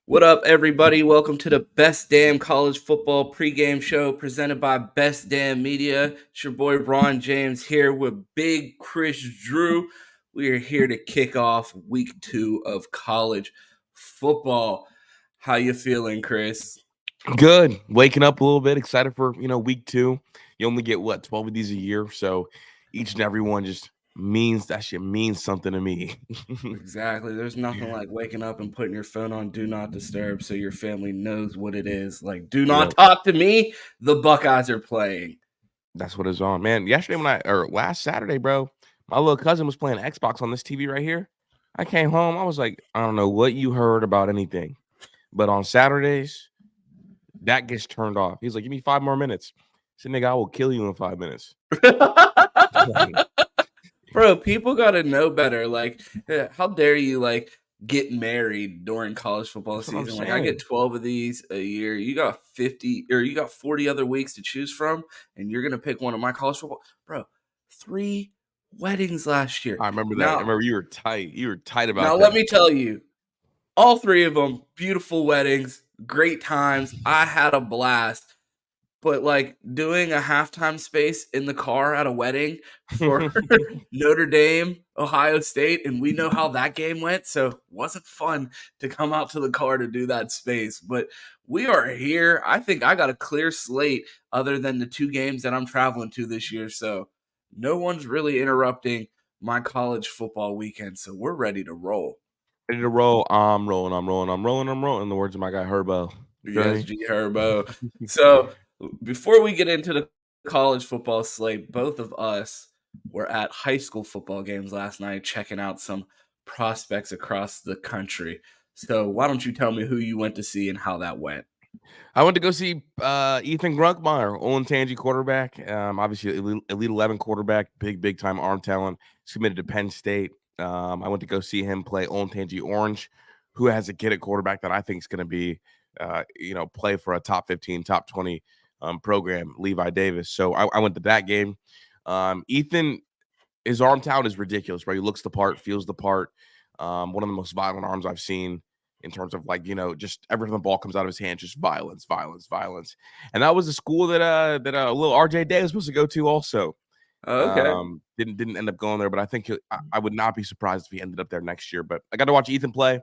What up, everybody? Welcome to the Best Damn College Football pregame show presented by Best Damn Media. It's your boy Ron James here with Big Chris Drew. We are here to kick off week 2 of college football. How you feeling, Chris? Good. Waking up a little bit, excited for, week 2. You only get 12 of these a year, so each and every one just means something to me. Exactly. There's nothing like waking up and putting your phone on Do Not Disturb so your family knows what it is. Like, do not Yep. talk to me. The Buckeyes are playing. That's what it's on. Man, last Saturday, bro, my little cousin was playing Xbox on this TV right here. I came home, I was like, I don't know what you heard about anything, but on Saturdays, that gets turned off. He's like, give me 5 more minutes. I said, nigga, I will kill you in 5 minutes. Bro, people got to know better. Like, how dare you, get married during college football That's what I'm season? Like, I saying. get 12 of these a year. You got 50 or you got 40 other weeks to choose from, and you're going to pick one of my college football. Bro, 3 weddings last year. I remember that. I Now, remember you were tight. You were tight now about let that. me tell you, all 3 of them, beautiful weddings, great times. I had a blast. But, doing a halftime space in the car at a wedding for Notre Dame, Ohio State, and we know how that game went, so it wasn't fun to come out to the car to do that space. But we are here. I think I got a clear slate other than the 2 games that I'm traveling to this year, so no one's really interrupting my college football weekend, so we're ready to roll. Ready to roll. I'm rolling. I'm rolling. I'm rolling. I'm rolling. In the words of my guy Herbo. You feel Yes, me? G Herbo. So before we get into the college football slate, both of us were at high school football games last night, checking out some prospects across the country. So why don't you tell me who you went to see and how that went? I went to go see Ethan Grunkmeyer, Olentangy quarterback. Obviously elite 11 quarterback, big time arm talent. Submitted to Penn State. I went to go see him play Olentangy Orange, who has a kid at quarterback that I think is going to be, play for a top 15, top 20 program, Levi Davis. So I went to that game. Ethan, his arm talent is ridiculous, right? He looks the part, feels the part. One of the most violent arms I've seen in terms of just every time the ball comes out of his hand, just violence. And that was a school that little RJ Day was supposed to go to also. Oh, okay. Didn't end up going there, but I think I would not be surprised if he ended up there next year. But I got to watch Ethan play.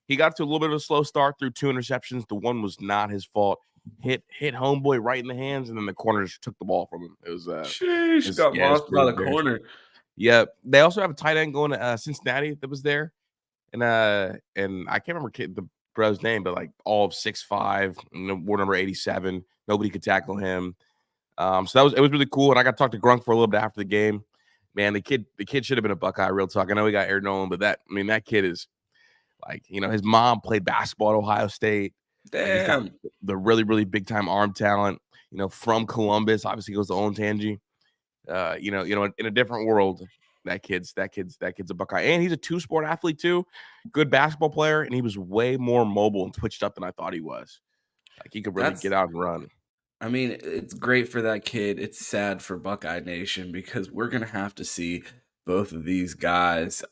He got to a little bit of a slow start through 2 interceptions. The one was not his fault. Hit homeboy right in the hands, and then the corner just took the ball from him. It was Sheesh, got yeah, it's mossed by pretty the embarrassing. corner. Yeah, they also have a tight end going to Cincinnati that was there, and I can't remember the bro's name, but all of 6'5", ward number 87. Nobody could tackle him. So it was really cool, and I got to talk to Grunk for a little bit after the game. Man, the kid should have been a Buckeye. Real talk. I know he got Air Nolan, but that kid is his mom played basketball at Ohio State. He's got Damn. the really big time arm talent. From Columbus, obviously goes to Olentangy. In a different world, that kid's a Buckeye, and he's a 2-sport athlete too. Good basketball player, and he was way more mobile and twitched up than I thought he was. He could really get out and run. I mean, it's great for that kid. It's sad for Buckeye Nation because we're gonna have to see both of these guys.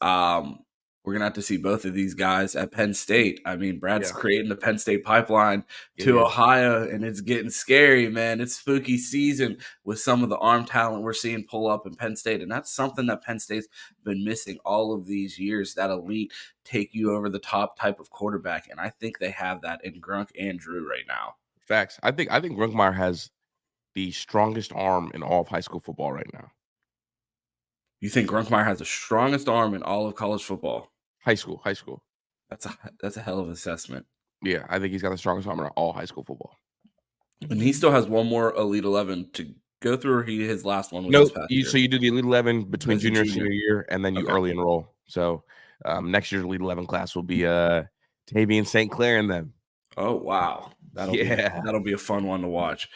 We're gonna have to see both of these guys at Penn State. I mean, Brad's Yeah, creating the Penn State pipeline it to is. Ohio, and it's getting scary, man. It's spooky season with some of the arm talent we're seeing pull up in Penn State, and that's something that Penn State's been missing all of these years. That elite, take you over the top type of quarterback, and I think they have that in Grunk and Drew right now. Facts. I think Grunkmeyer has the strongest arm in all of high school football right now. You think Grunkmeyer has the strongest arm in all of college football? High school. That's a hell of an assessment. Yeah, I think he's got the strongest arm in all high school football. And he still has one more Elite 11 to go through. Or his last one was No, this past year. so you do the Elite 11 between As a junior and junior. senior year, and then you Okay. early enroll. So next year's Elite 11 class will be Tavy and St. Clair and them. Oh wow, that'll be a fun one to watch.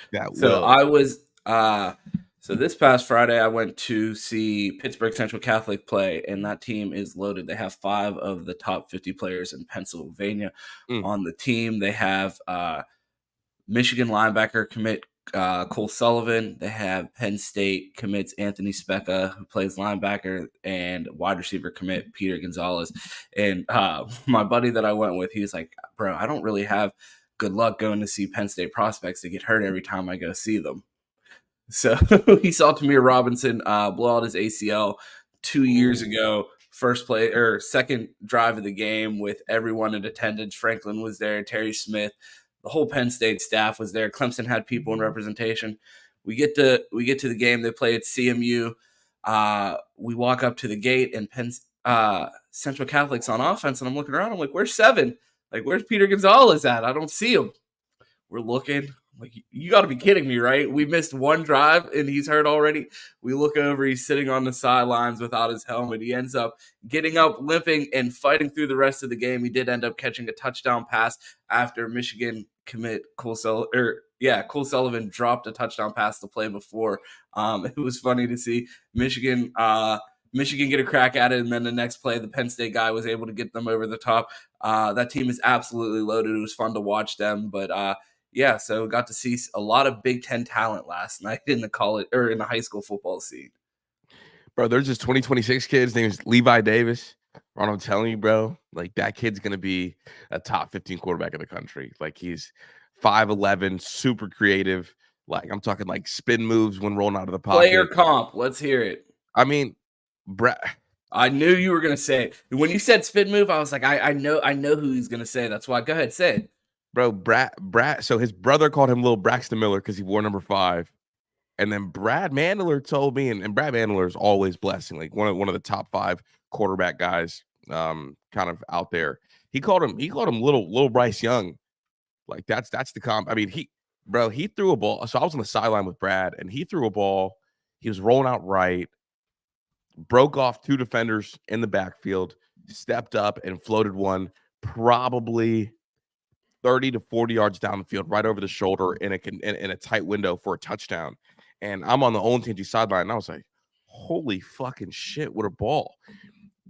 So this past Friday I went to see Pittsburgh Central Catholic play, and that team is loaded. They have 5 of the top 50 players in Pennsylvania on the team. They have Michigan linebacker commit Cole Sullivan. They have Penn State commits Anthony Specca, who plays linebacker, and wide receiver commit Peter Gonzalez. And my buddy that I went with, he was like, bro, I don't really have good luck going to see Penn State prospects. They get hurt every time I go see them. So he saw Tamir Robinson blow out his ACL 2 years ago. First play or second drive of the game with everyone in attendance. Franklin was there, Terry Smith, the whole Penn State staff was there. Clemson had people in representation. We get to the game. They play at CMU. We walk up to the gate, and Central Catholic's on offense, and I'm looking around. I'm like, "Where's 7? Like, where's Peter Gonzalez at? I don't see him." We're looking. Like, you got to be kidding me, right? We missed one drive and he's hurt already. We look over, he's sitting on the sidelines without his helmet. He ends up getting up, limping, and fighting through the rest of the game. He did end up catching a touchdown pass after Michigan commit Cole Sullivan dropped a touchdown pass the play before. It was funny to see Michigan get a crack at it, and then the next play, the Penn State guy was able to get them over the top. That team is absolutely loaded. It was fun to watch them, but yeah, so got to see a lot of Big Ten talent last night in the college or in the high school football scene. Bro, there's this 2026 kid. His name is Levi Davis. Ron, I'm telling you, bro, like that kid's gonna be a top 15 quarterback in the country. Like he's 5'11", super creative. Like I'm talking like spin moves when rolling out of the pocket. Player comp, let's hear it. I mean, Brad. I knew you were gonna say it. When you said spin move, I was like, I know who he's gonna say. That's why. Go ahead, say it. Bro, Brad. So his brother called him Little Braxton Miller because he wore number 5. And then Brad Mandler told me, and Brad Mandler is always blessing, like one of the top 5 quarterback guys, kind of out there. He called him little Bryce Young. Like that's the comp. I mean, he threw a ball. So I was on the sideline with Brad, and he threw a ball. He was rolling out right, broke off 2 defenders in the backfield, stepped up and floated one probably 30 to 40 yards down the field, right over the shoulder in a tight window for a touchdown. And I'm on the Olentangy sideline, and I was like, holy fucking shit, what a ball.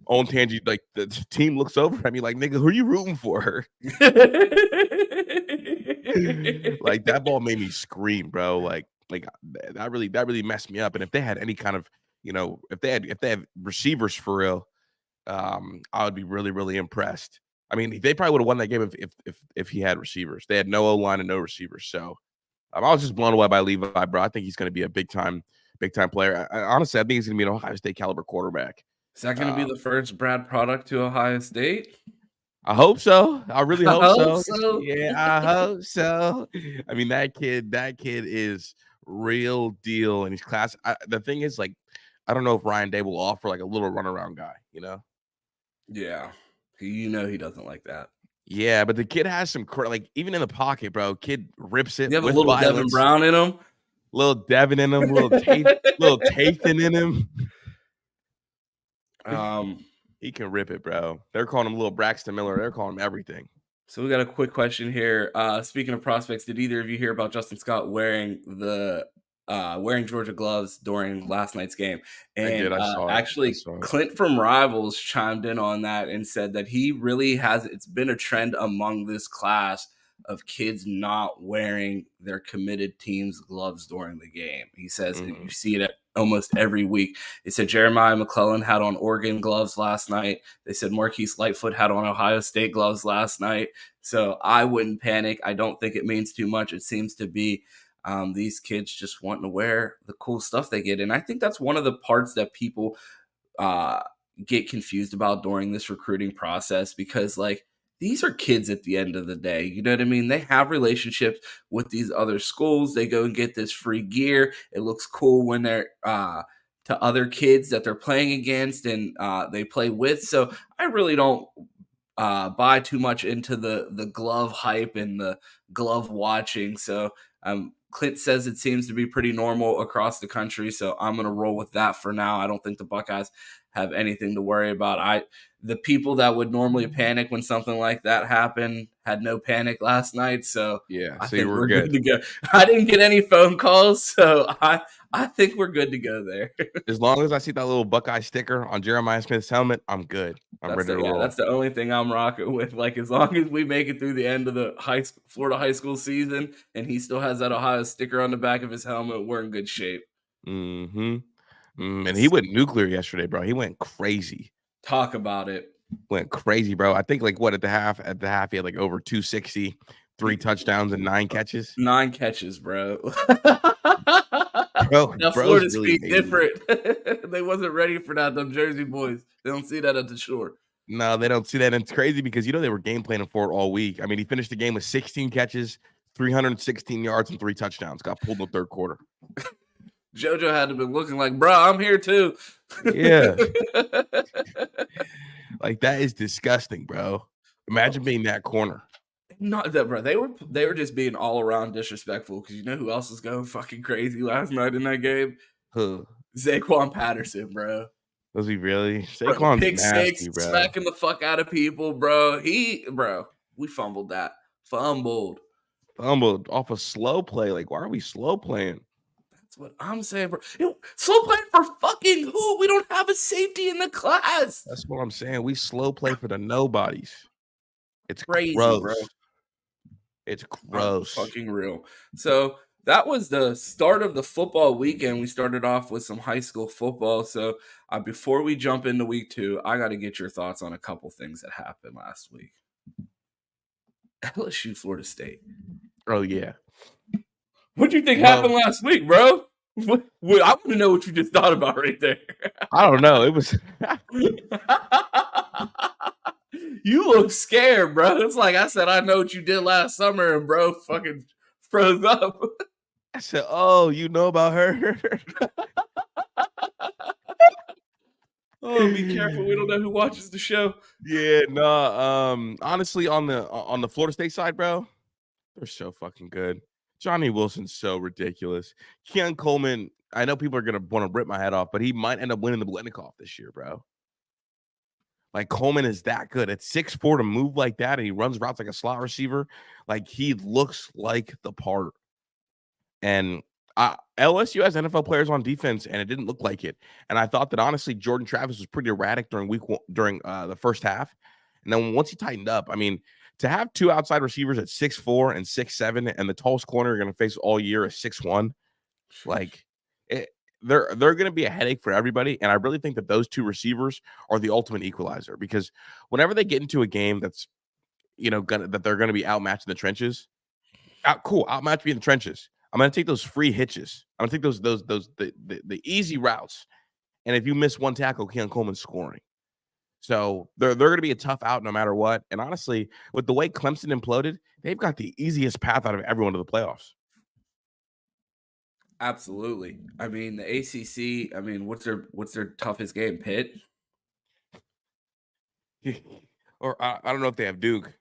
Olentangy, like, the team looks over at me like, nigga, who are you rooting for? Like, that ball made me scream, bro. Like that really messed me up. And if they had any kind of, if they had receivers for real, I would be really, really impressed. I mean, they probably would have won that game if he had receivers. They had no O-line and no receivers. So I was just blown away by Levi, bro. I think he's going to be a big time player. Honestly, I think he's going to be an Ohio State caliber quarterback. Is that going to be the first Brad product to Ohio State? I hope so. I really hope so. so. Yeah, I hope so. I mean, that kid is real deal, and he's class. The thing is, like, I don't know if Ryan Day will offer like a little runaround guy, Yeah. He doesn't like that. Yeah, but the kid has some like even in the pocket, bro. Kid rips it. You have with a little violence. Devin Brown in him. Little Devin in him. Little Tathan in him. He can rip it, bro. They're calling him Little Braxton Miller. They're calling him everything. So we got a quick question here. Speaking of prospects, did either of you hear about Justin Scott wearing Georgia gloves during last night's game? And I did. I saw it. Actually, Clint from Rivals chimed in on that and said that he really has. It's been a trend among this class of kids not wearing their committed team's gloves during the game. He says you see it almost every week. They said Jeremiah McClellan had on Oregon gloves last night. They said Marquise Lightfoot had on Ohio State gloves last night. So I wouldn't panic. I don't think it means too much. It seems to be these kids just wanting to wear the cool stuff they get. And I think that's one of the parts that people get confused about during this recruiting process, because like, these are kids at the end of the day. You know what I mean? They have relationships with these other schools. They go and get this free gear. It looks cool when they're to other kids that they're playing against and they play with. So I really don't buy too much into the glove hype and the glove watching. So Clint says it seems to be pretty normal across the country. So I'm going to roll with that for now. I don't think the Buckeyes have anything to worry about. The people that would normally panic when something like that happened had no panic last night. So yeah, I think we're good to go. I didn't get any phone calls, so I think we're good to go there. As long as I see that little Buckeye sticker on Jeremiah Smith's helmet, I'm good. I'm ready to roll. That's the only thing I'm rocking with. Like, as long as we make it through the end of the Florida high school season and he still has that Ohio a sticker on the back of his helmet. We're in good shape. And he went nuclear yesterday, bro. He went crazy. Talk about it. Went crazy, bro. I think like what at the half he had like over 260, 3 touchdowns and 9 catches. 9 catches, bro. Bro, Now bro's Florida really State different. They wasn't ready for that. Them Jersey boys. They don't see that at the shore. No, they don't see that. And it's crazy because they were game planning for it all week. I mean, he finished the game with 16 catches, 316 yards, and 3 touchdowns. Got pulled in the third quarter. JoJo had to be looking like, bro, I'm here too. Yeah. Like, that is disgusting, bro. Imagine being that corner. Not that, bro. They were just being all around disrespectful because you know who else was going fucking crazy last night in that game? Huh. Zaquan Patterson, bro. Was he really? Saquon's Pick nasty, 6, bro. smacking the fuck out of people, bro. We fumbled that. Fumbled Off a slow play. Like, why are we slow playing? That's what I'm saying, bro. Slow playing for fucking who? We don't have a safety in the class. That's what I'm saying. We slow play for the nobodies. It's Crazy, gross. bro. It's gross. Fucking real. So that was the start of the football weekend. We started off with some high school football. So before we jump into week 2, I got to get your thoughts on a couple things that happened last week. LSU, Florida State. Oh, yeah. What do you think happened last week, bro? I want to know what you just thought about right there. I don't know. It was... You look scared, bro. It's like I said, I know what you did last summer, and bro fucking froze up. I said, oh, you know about her? Oh, be careful. We don't know who watches the show. Yeah, no. Honestly, on the Florida State side, bro, they're so fucking good. Johnny Wilson's so ridiculous. Keon Coleman, I know people are gonna want to rip my head off, but he might end up winning the Blendikoff this year, bro. Like, Coleman is that good. At 6'4" to move like that, and he runs routes like a slot receiver. Like, he looks like the part. And LSU has NFL players on defense, and it didn't look like it. And I thought that, honestly, Jordan Travis was pretty erratic during the first half. And then once he tightened up, I mean, to have 2 outside receivers at 6'4" and 6'7", and the tallest corner you're going to face all year is 6'1", like, they're going to be a headache for everybody. And I really think that those 2 receivers are the ultimate equalizer, because whenever they get into a game that's, that they're going to be outmatched in the trenches, outmatched me in the trenches. I'm going to take those free hitches. I'm going to take the easy routes. And if you miss one tackle, Keon Coleman's scoring. So they're going to be a tough out no matter what. And honestly, with the way Clemson imploded, they've got the easiest path out of everyone to the playoffs. Absolutely. I mean, the ACC, I mean, what's their toughest game? Pitt? Or I don't know if they have Duke.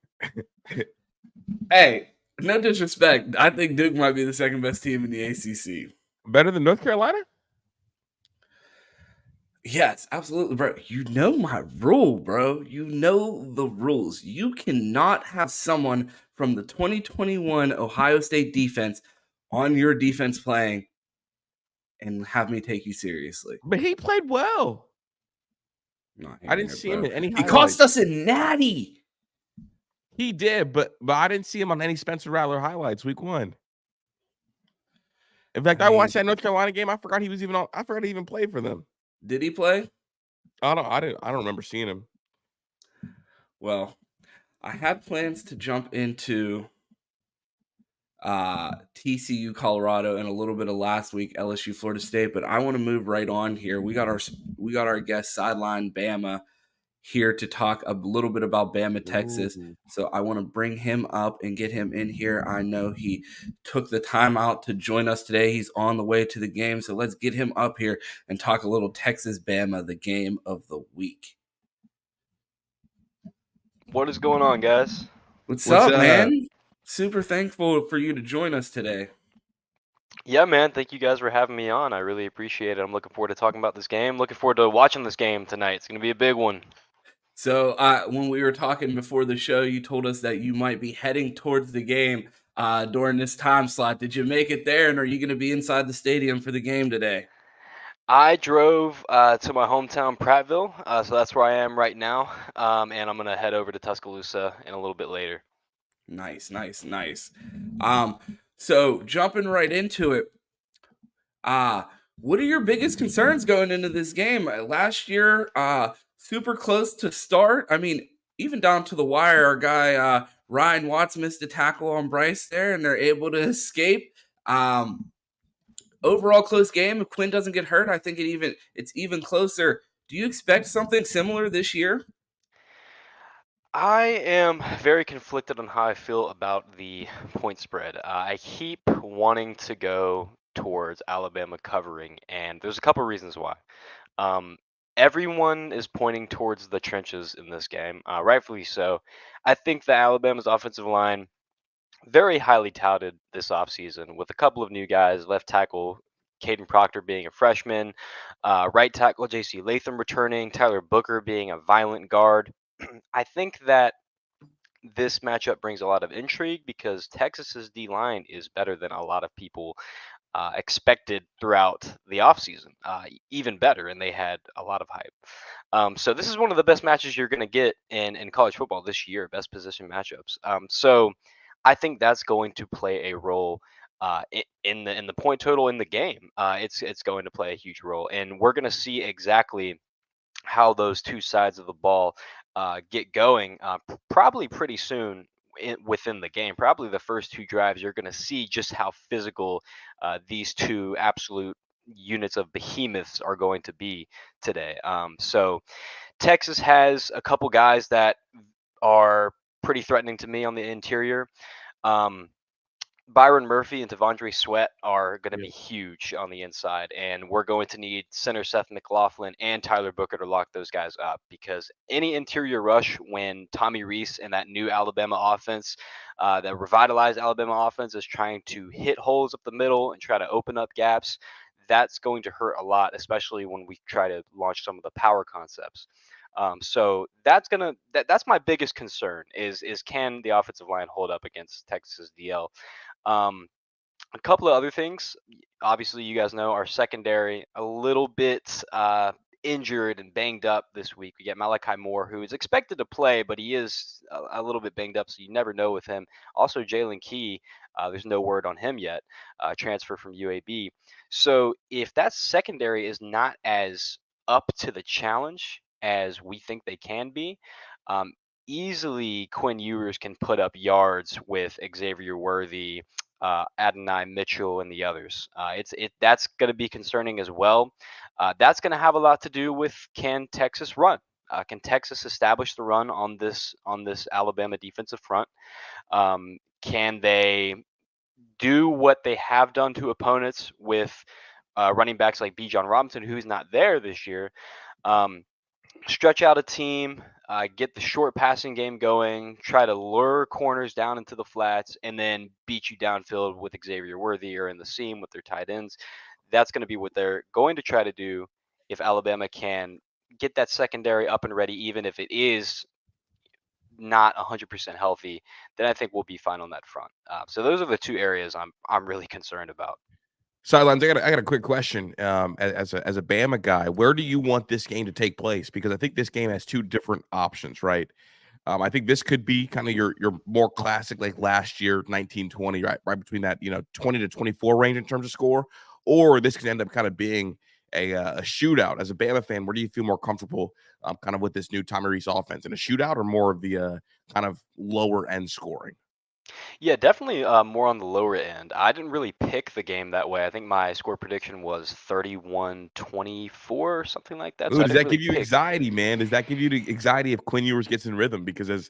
Hey, no disrespect. I think Duke might be the second best team in the ACC. Better than North Carolina? Yes, absolutely, bro. You know my rule, bro. You know the rules. You cannot have someone from the 2021 Ohio State defense on your defense playing and have me take you seriously. But he played well. I didn't see him in any highlights. He cost us a natty. He did, but I didn't see him on any Spencer Rattler highlights week 1. In fact, I watched that North Carolina game. I forgot he was even on. I forgot he even played for them. Did he play? I don't remember seeing him. Well, I had plans to jump into TCU Colorado and a little bit of last week LSU Florida State, but I want to move right on here. We got our guest Sideline Bama here to talk a little bit about Bama, Texas. Ooh. So I want to bring him up and get him in here. I know he took the time out to join us today. He's on the way to the game. So let's get him up here and talk a little Texas Bama, the game of the week. What is going on, guys? What's up, man? Super thankful for you to join us today. Yeah, man. Thank you guys for having me on. I really appreciate it. I'm looking forward to talking about this game. Looking forward to watching this game tonight. It's going to be a big one. So when we were talking before the show, you told us that you might be heading towards the game during this time slot. Did you make it there, and are you going to be inside the stadium for the game today? I drove to my hometown, Prattville, so that's where I am right now, and I'm going to head over to Tuscaloosa in a little bit later. Nice. So jumping right into it, what are your biggest concerns going into this game? Last year, super close to start. I mean, even down to the wire, our guy Ryan Watts missed a tackle on Bryce there, and they're able to escape. Overall close game. If Quinn doesn't get hurt, I think it's even closer. Do you expect something similar this year? I am very conflicted on how I feel about the point spread. I keep wanting to go towards Alabama covering, and there's a couple reasons why. Um, Everyone is pointing towards the trenches in this game, rightfully so. I think that Alabama's offensive line very highly touted this offseason with a couple of new guys, left tackle Caden Proctor being a freshman, right tackle J.C. Latham returning, Tyler Booker being a violent guard. I think that this matchup brings a lot of intrigue because Texas's D line is better than a lot of people expected throughout the offseason, even better, and they had a lot of hype. So this is one of the best matches you're going to get in college football this year, best position matchups. So I think that's going to play a role in the point total in the game. It's going to play a huge role, and we're going to see exactly how those two sides of the ball get going probably pretty soon within the game. Probably the first two drives, you're going to see just how physical these two absolute units of behemoths are going to be today. So Texas has a couple guys that are pretty threatening to me on the interior. Um, Byron Murphy and Devondre Sweat are going to be huge on the inside, and we're going to need center Seth McLaughlin and Tyler Booker to lock those guys up because any interior rush when Tommy Rees and that new Alabama offense, that revitalized Alabama offense, is trying to hit holes up the middle and try to open up gaps, that's going to hurt a lot, especially when we try to launch some of the power concepts. So that's my biggest concern is can the offensive line hold up against Texas DL? Um, a couple of other things. Obviously, you guys know our secondary a little bit injured and banged up this week. We get Malachi Moore, who is expected to play, but he is a little bit banged up, so you never know with him. Also, Jalen Key, there's no word on him yet, transfer from UAB. So if that secondary is not as up to the challenge as we think they can be, um, easily Quinn Ewers can put up yards with Xavier Worthy, Adonai Mitchell, and the others. That's going to be concerning as well. That's going to have a lot to do with can Texas run? Can Texas establish the run on this Alabama defensive front? Can they do what they have done to opponents with running backs like B. John Robinson, who's not there this year? Stretch out a team, get the short passing game going, try to lure corners down into the flats, and then beat you downfield with Xavier Worthy or in the seam with their tight ends. That's going to be what they're going to try to do if Alabama can get that secondary up and ready, even if it is not 100% healthy. Then I think we'll be fine on that front. So those are the two areas I'm really concerned about. Sidelines, I got a quick question. As a Bama guy, where do you want this game to take place? Because I think this game has two different options, right? I think this could be kind of your more classic, like last year, 1920, right between that 20 to 24 range in terms of score, or this could end up kind of being a shootout. As a Bama fan, where do you feel more comfortable, kind of with this new Tommy Rees offense, in a shootout or more of the kind of lower end scoring? Yeah, definitely more on the lower end. I didn't really pick the game that way. I think my score prediction was 31-24 or something like that. So Ooh, I does didn't that really give you pick. anxiety, man? Does that give you the anxiety if Quinn Ewers gets in rhythm? Because as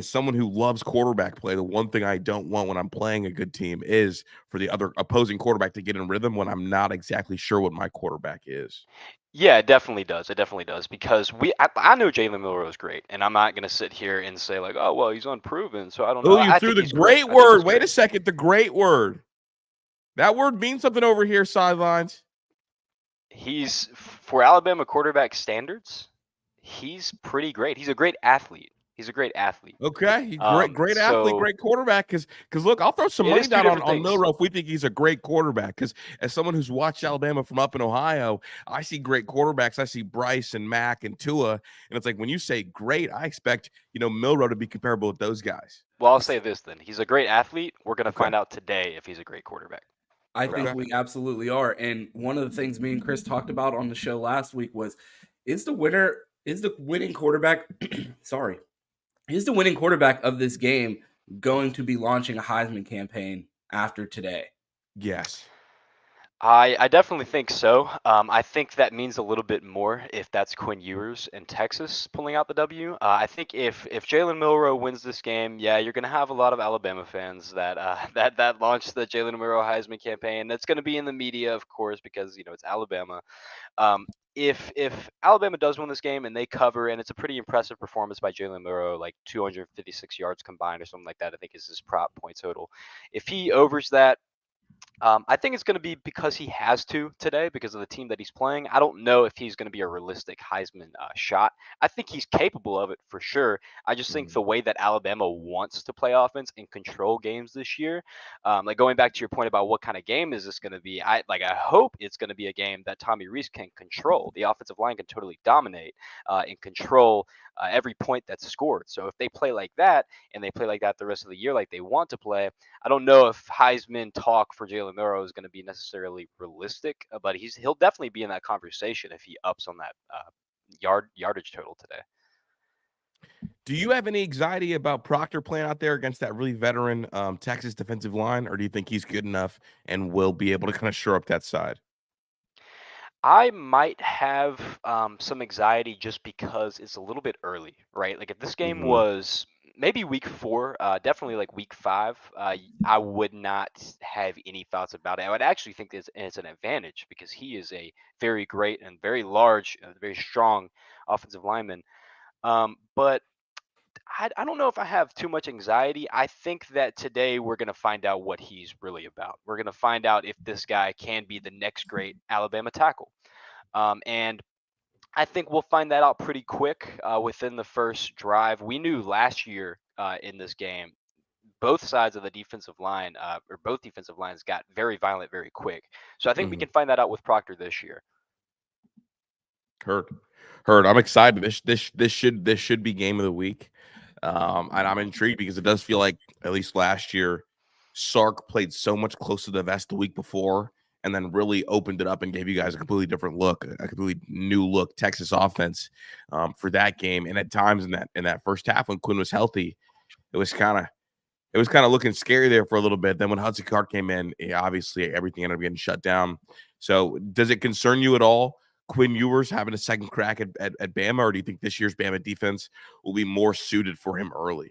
someone who loves quarterback play, the one thing I don't want when I'm playing a good team is for the other opposing quarterback to get in rhythm when I'm not exactly sure what my quarterback is. Yeah, it definitely does. It definitely does because I know Jalen Milroe is great, and I'm not gonna sit here and say like, oh well, he's unproven, so I don't know. Oh, you I threw think the he's great. great I think he's word. Wait a great. second. The great word. That word means something over here, sidelines. For Alabama quarterback standards, he's pretty great. He's a great athlete. He's a great athlete. Okay, great athlete, So great quarterback. Because look, I'll throw some it money is two down different on things. Milroe if we think he's a great quarterback. Because as someone who's watched Alabama from up in Ohio, I see great quarterbacks. I see Bryce and Mac and Tua, and it's like when you say great, I expect Milroe to be comparable with those guys. Well, I'll say this then. He's a great athlete. We're going to Okay. find out today if he's a great quarterback. I Around think him. we absolutely are. And one of the things me and Chris talked about on the show last week was is the winning quarterback sorry. Is the winning quarterback of this game going to be launching a Heisman campaign after today? Yes. I definitely think so. I think that means a little bit more if that's Quinn Ewers in Texas pulling out the W. I think if Jalen Milroe wins this game, yeah, you're going to have a lot of Alabama fans that that launched the Jalen Milroe Heisman campaign. That's going to be in the media, of course, because it's Alabama. Um, if Alabama does win this game and they cover, and it's a pretty impressive performance by Jalen Milroe, like 256 yards combined or something like that, I think is his prop point total. If he overs that, I think it's going to be because he has to today because of the team that he's playing. I don't know if he's going to be a realistic Heisman shot. I think he's capable of it for sure. I just think the way that Alabama wants to play offense and control games this year, like going back to your point about what kind of game is this going to be, I hope it's going to be a game that Tommy Rees can control. The offensive line can totally dominate and control every point that's scored. So if they play like that and they play like that the rest of the year, like they want to play, I don't know if Heisman talk for Jalen Milroe is going to be necessarily realistic, but he'll definitely be in that conversation if he ups on that yardage total today. Do you have any anxiety about Proctor playing out there against that really veteran Texas defensive line, or do you think he's good enough and will be able to kind of shore up that side? I might have some anxiety just because it's a little bit early, right? Like if this game was maybe week 4, definitely like week 5, I would not have any thoughts about it. I would actually think it's an advantage because he is a very great and very large, very strong offensive lineman. But I don't know if I have too much anxiety. I think that today we're going to find out what he's really about. We're going to find out if this guy can be the next great Alabama tackle. And I think we'll find that out pretty quick within the first drive. We knew last year in this game, both sides of the defensive line, or both defensive lines, got very violent very quick. So I think we can find that out with Proctor this year. Heard. I'm excited. This should be game of the week, and I'm intrigued because it does feel like at least last year, Sark played so much closer to the vest the week before, and then really opened it up and gave you guys a completely different look, a completely new look Texas offense for that game. And at times in that first half when Quinn was healthy, it was kind of looking scary there for a little bit. Then when Hudson Card came in, obviously everything ended up getting shut down. So does it concern you at all, Quinn Ewers having a second crack at Bama, or do you think this year's Bama defense will be more suited for him early?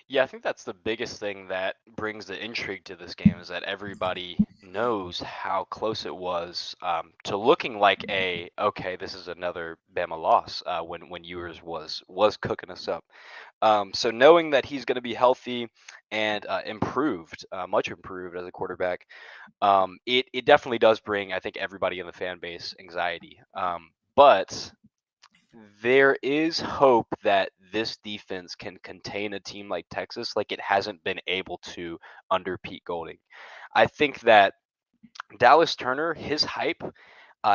Yeah, I think that's the biggest thing that brings the intrigue to this game is that everybody knows how close it was to looking like okay, this is another Bama loss when Ewers was cooking us up. So knowing that he's going to be healthy and improved, much improved as a quarterback, it definitely does bring, I think, everybody in the fan base anxiety. But there is hope that this defense can contain a team like Texas, like it hasn't been able to under Pete Golding. I think that Dallas Turner, his hype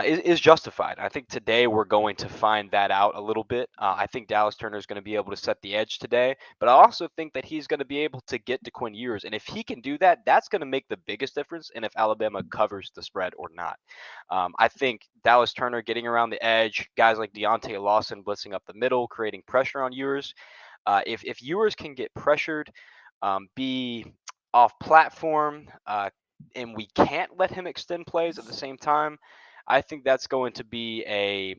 is justified. I think today we're going to find that out a little bit. I think Dallas Turner is going to be able to set the edge today, but I also think that he's going to be able to get to Quinn Ewers. And if he can do that, that's going to make the biggest difference in if Alabama covers the spread or not. I think Dallas Turner getting around the edge, guys like Deontay Lawson blitzing up the middle, creating pressure on Ewers. If Ewers can get pressured, be off platform, and we can't let him extend plays at the same time, I think that's going to be a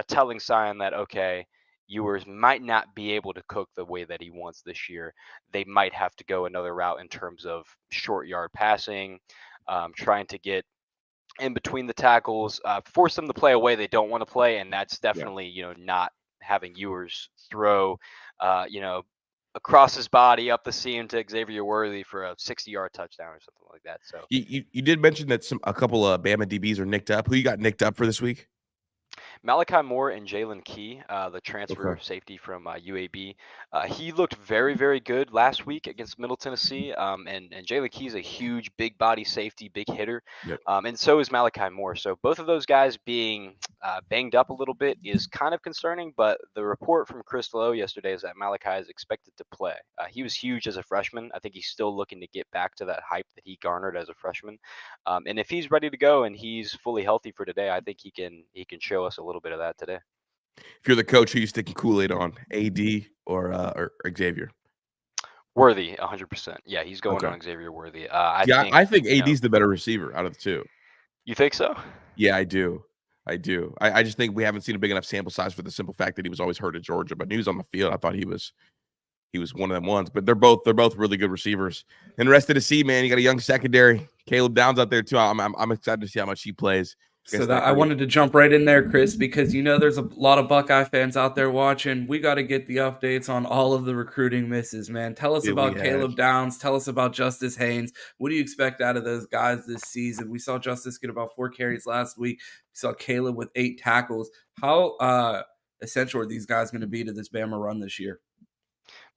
telling sign that, okay, Ewers might not be able to cook the way that he wants this year. They might have to go another route in terms of short yard passing, trying to get in between the tackles, force them to play a way they don't want to play, and that's definitely not having Ewers throw, across his body up the seam to Xavier Worthy for a 60-yard touchdown or something like that. So You did mention that a couple of Bama DBs are nicked up. Who you got nicked up for this week? Malachi Moore and Jalen Key, the transfer Okay. safety from UAB, he looked very, very good last week against Middle Tennessee. And Jalen Key is a huge, big body safety, big hitter, Yep. and so is Malachi Moore. So both of those guys being banged up a little bit is kind of concerning. But the report from Chris Lowe yesterday is that Malachi is expected to play. He was huge as a freshman. I think he's still looking to get back to that hype that he garnered as a freshman. And if he's ready to go and he's fully healthy for today, I think he can show us a little bit of that today. If you're the coach, who you sticking Kool-Aid on, AD or Xavier? Worthy, 100%. Yeah, he's going Okay. on Xavier Worthy. I Yeah, think I think AD's the better receiver out of the two. you think so. Yeah, I do. I do. I just think we haven't seen a big enough sample size for the simple fact that he was always hurt at Georgia. But when he was on the field, I thought he was one of them ones. But they're both really good receivers. And the rest of the sea, man, you got a young secondary. Caleb Downs out there too. I'm excited to see how much he plays. So that I wanted to jump right in there, Chris, because there's a lot of Buckeye fans out there watching. We got to get the updates on all of the recruiting misses, man. Tell us about Caleb Downs. Tell us about Justice Haynes. What do you expect out of those guys this season? We saw Justice get about 4 carries last week. We saw Caleb with 8 tackles. How essential are these guys going to be to this Bama run this year?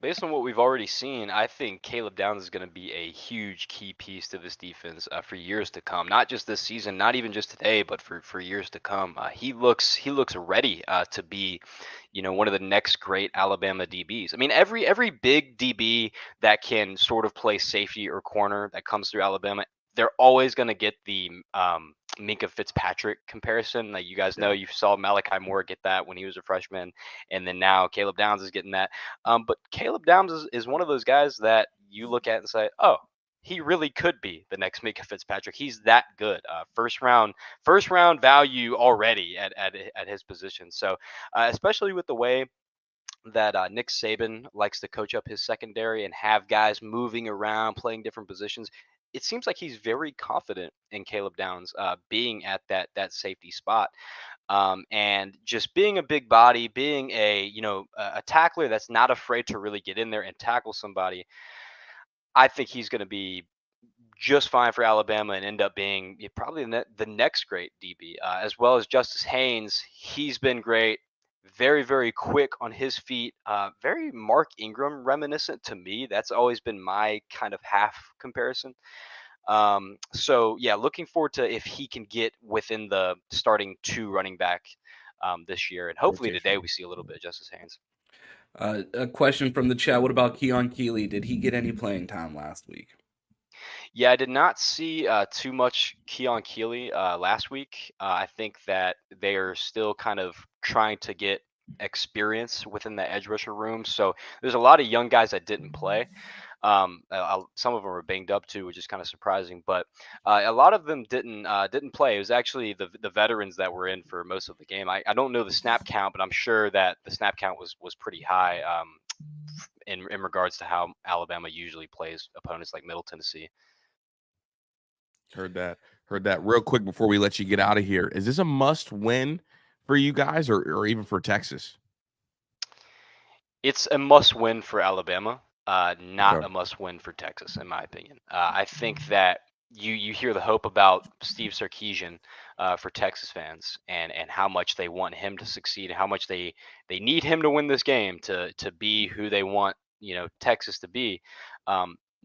Based on what we've already seen, I think Caleb Downs is going to be a huge key piece to this defense for years to come. Not just this season, not even just today, but for years to come. He looks ready to be, one of the next great Alabama DBs. I mean, every big DB that can sort of play safety or corner that comes through Alabama, they're always going to get the Minka Fitzpatrick comparison. Like you guys know, you saw Malachi Moore get that when he was a freshman, and then now Caleb Downs is getting that. But Caleb Downs is one of those guys that you look at and say, oh, he really could be the next Minka Fitzpatrick. He's that good. First round value already at his position. So especially with the way that Nick Saban likes to coach up his secondary and have guys moving around, playing different positions. It seems like he's very confident in Caleb Downs being at that safety spot, and just being a big body, being a tackler that's not afraid to really get in there and tackle somebody. I think he's going to be just fine for Alabama and end up being probably the next great DB, as well as Justice Haynes. He's been great, very, very quick on his feet, very Mark Ingram reminiscent to me. That's always been my kind of half comparison. So yeah, looking forward to if he can get within the starting 2 running back this year, and hopefully today we see a little bit of Justice Haynes. A question from the chat. What about Keon Keeley? Did he get any playing time last week? Yeah, I did not see too much Keon Keeley last week. I think that they are still kind of trying to get experience within the edge rusher room. So there's a lot of young guys that didn't play. Some of them were banged up too, which is kind of surprising. But a lot of them didn't play. It was actually the veterans that were in for most of the game. I don't know the snap count, but I'm sure that the snap count was pretty high in regards to how Alabama usually plays opponents like Middle Tennessee. Heard that. Real quick before we let you get out of here, is this a must win for you guys or even for Texas? It's a must win for Alabama, not a must win for Texas, in my opinion. I think that you hear the hope about Steve Sarkisian for Texas fans and how much they want him to succeed and how much they need him to win this game to be who they want Texas to be.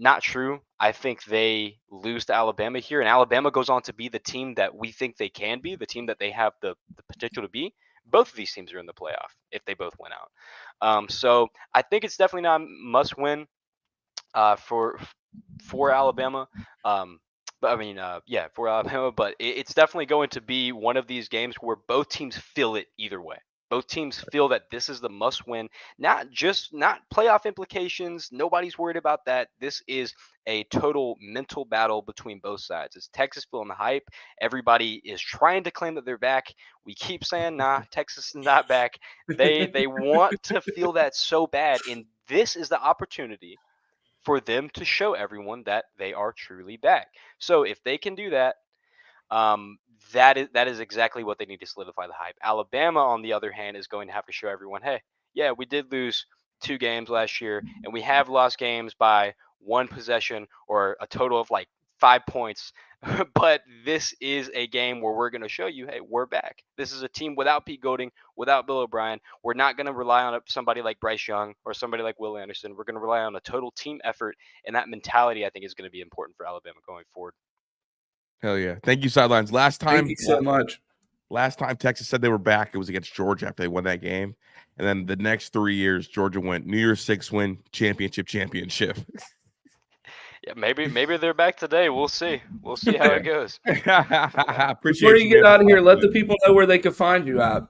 Not true. I think they lose to Alabama here, and Alabama goes on to be the team that we think they can be, the team that they have the potential to be. Both of these teams are in the playoff if they both win out. So I think it's definitely not a must win for Alabama. But I mean, yeah, for Alabama. But it's definitely going to be one of these games where both teams feel it either way. Both teams feel that this is the must win, not playoff implications. Nobody's worried about that. This is a total mental battle between both sides. It's Texas feeling the hype. Everybody is trying to claim that they're back. We keep saying, nah, Texas is not back. They want to feel that so bad. And this is the opportunity for them to show everyone that they are truly back. So if they can do that, that is exactly what they need to solidify the hype. Alabama, on the other hand, is going to have to show everyone, hey, yeah, we did lose 2 games last year, and we have lost games by 1 possession or a total of like 5 points. but this is a game where we're going to show you, hey, we're back. This is a team without Pete Golding, without Bill O'Brien. We're not going to rely on somebody like Bryce Young or somebody like Will Anderson. We're going to rely on a total team effort, and that mentality, I think, is going to be important for Alabama going forward. Hell yeah. Thank you, Sidelines. Thank you so much. Last time Texas said they were back, it was against Georgia after they won that game. And then the next 3 years, Georgia went New Year's 6 win, championship. Yeah, maybe they're back today. We'll see. We'll see how it goes. Appreciate Before you get man. out of here, let the people know where they can find you at.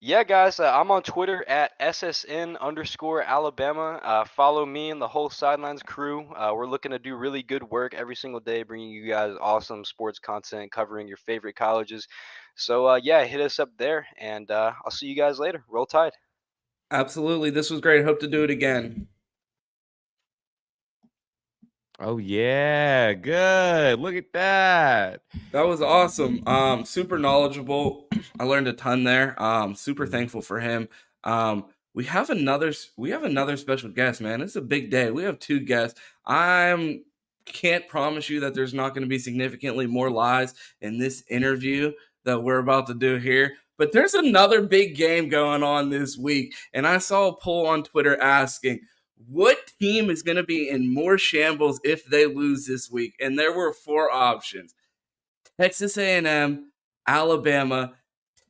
Yeah, guys, I'm on Twitter at SSN_Alabama. Follow me and the whole Sidelines crew. We're looking to do really good work every single day, bringing you guys awesome sports content, covering your favorite colleges. So, yeah, hit us up there, and I'll see you guys later. Roll Tide. Absolutely. This was great. Hope to do it again. Oh, yeah. Good. Look at that. That was awesome. Super knowledgeable. I learned a ton there. Super thankful for him. We have another special guest, man. It's a big day. We have 2 guests. I can't promise you that there's not going to be significantly more lies in this interview that we're about to do here. But there's another big game going on this week. And I saw a poll on Twitter asking, what team is going to be in more shambles if they lose this week? And there were 4 options. Texas A&M, Alabama,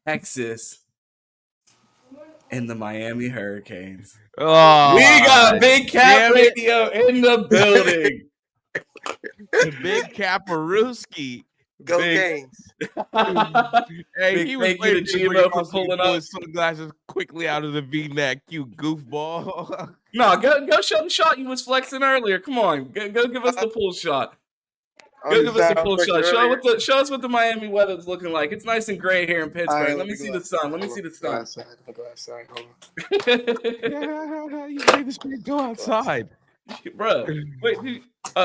Texas, and the Miami Hurricanes. Oh, we got Big Cap Radio in the building. The Big Caparooski. Go Canes. Hey, he was thank you to Gmo for pulling up his sunglasses quickly out of the V-neck, you goofball. No, go show the shot you was flexing earlier. Come on, go give us the pull shot. Go give us the full shot. Show us what the Miami weather's looking like. It's nice and gray here in Pittsburgh. Right, let me see the sun. Let me see the sun. Go outside. Hold You made the street go outside. Bro, wait.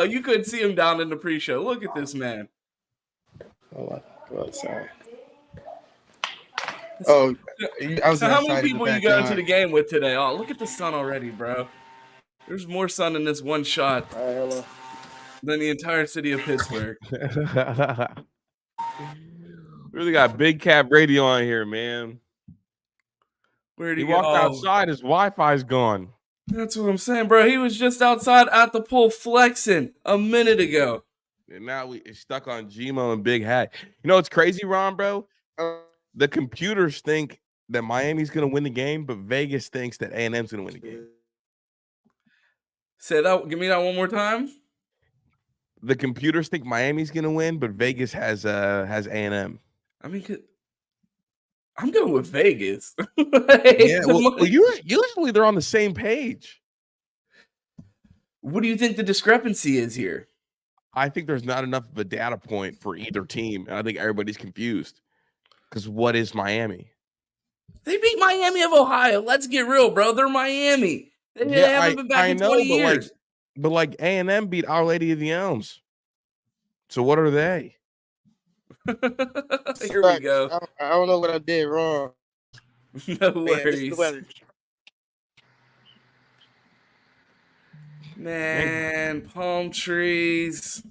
You couldn't see him down in the pre-show. Look at this man. on. Go outside. Oh, I was so how many people you going to the game with today? Oh, look at the sun already, bro. There's more sun in this one shot. All right, hello. Than the entire city of Pittsburgh. Really got Big Cap Radio on here, man. Where'd he go? walked outside, his Wi-Fi's gone. That's what I'm saying, bro. He was just outside at the pool flexing a minute ago. And now we stuck on Gmo and Big Hat. You know what's crazy, Ron, bro? The computers think that Miami's going to win the game, but Vegas thinks that A&M's going to win the game. Say that. Give me that one more time. The computers think Miami's going to win, but Vegas has A&M. I mean, I'm going with Vegas. Yeah, well, usually they're on the same page. What do you think the discrepancy is here? I think there's not enough of a data point for either team, and I think everybody's confused. Because what is Miami? They beat Miami of Ohio. Let's get real, bro. They're Miami. They haven't been back in 20 years. But like A&M beat Our Lady of the Elms. So what are they? Here we go. I don't know what I did wrong. No worries. Man, palm trees.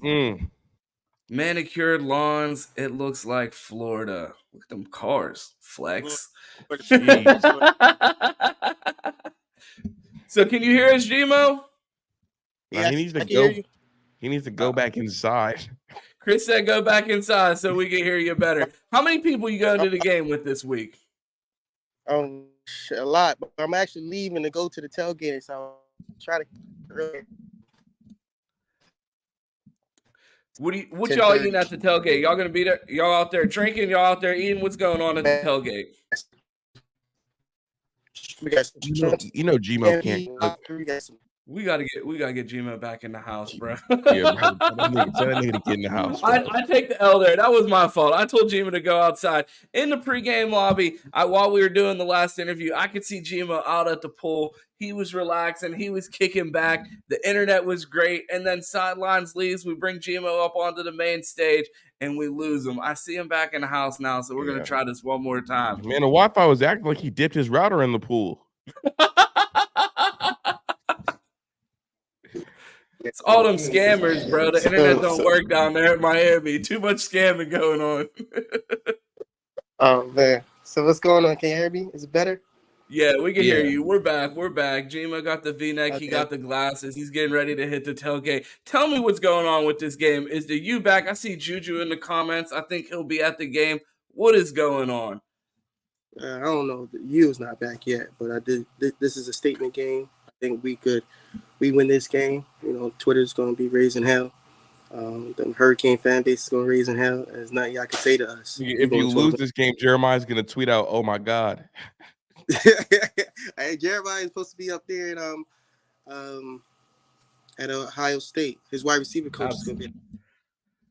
Manicured lawns. It looks like Florida. Look at them cars. Flex. So can you hear us, Gmo? Yeah, he needs to go. He needs to go back inside. Chris said go back inside so we can hear you better. How many people you going to the game with this week? A lot, but I'm actually leaving to go to the tailgate, so I'll try to. What y'all eating at the tailgate? Y'all gonna be there? Y'all out there drinking? Y'all out there eating? What's going on at the tailgate? We got some Gmo can't cook. We gotta get Gmo back in the house, bro. Yeah, bro. Tell that nigga to get in the house. I take the L there. That was my fault. I told Gmo to go outside in the pregame lobby. While we were doing the last interview, I could see Gmo out at the pool. He was relaxing. He was kicking back. The internet was great. And then Sidelines leaves. We bring Gmo up onto the main stage, and we lose him. I see him back in the house now, so we're gonna try this one more time. Man, the Wi-Fi was acting like he dipped his router in the pool. It's all them scammers, bro. The internet don't So- work down there in Miami. Too much scamming going on. Oh man. So what's going on? Can you hear me? Is it better? Yeah, we can hear Yeah. you. We're back. We're back. Jima got the V-neck. He Okay. got the glasses. He's getting ready to hit the tailgate. Tell me what's going on with this game. Is the U back? I see Juju in the comments. I think he'll be at the game. What is going on? I don't know. The U is not back yet, but I did. This is a statement game. I think we win this game. You know, Twitter's going to be raising hell. The Hurricane fan base is going to raise in hell. There's nothing y'all can say to us. If you lose this game, Jeremiah's going to tweet out, "Oh my God." Hey, Jeremiah is supposed to be up there at Ohio State. His wide receiver coach is going to be.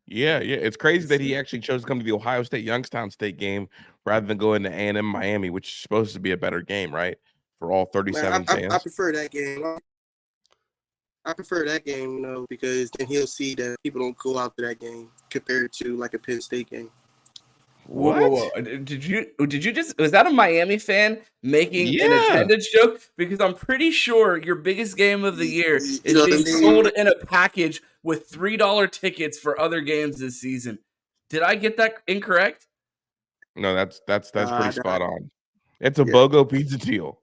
Yeah. It's crazy that he actually chose to come to the Ohio State Youngstown State game rather than going to A&M Miami, which is supposed to be a better game, right? For all 37 fans. I prefer that game. I prefer that game, you know, because then he'll see that people don't go out to that game compared to like a Penn State game. Whoa. Did you just, was that a Miami fan making an attendance joke? Because I'm pretty sure your biggest game of the year is being sold in a package with $3 tickets for other games this season. Did I get that incorrect? No, that's pretty spot on. It's a BOGO pizza deal.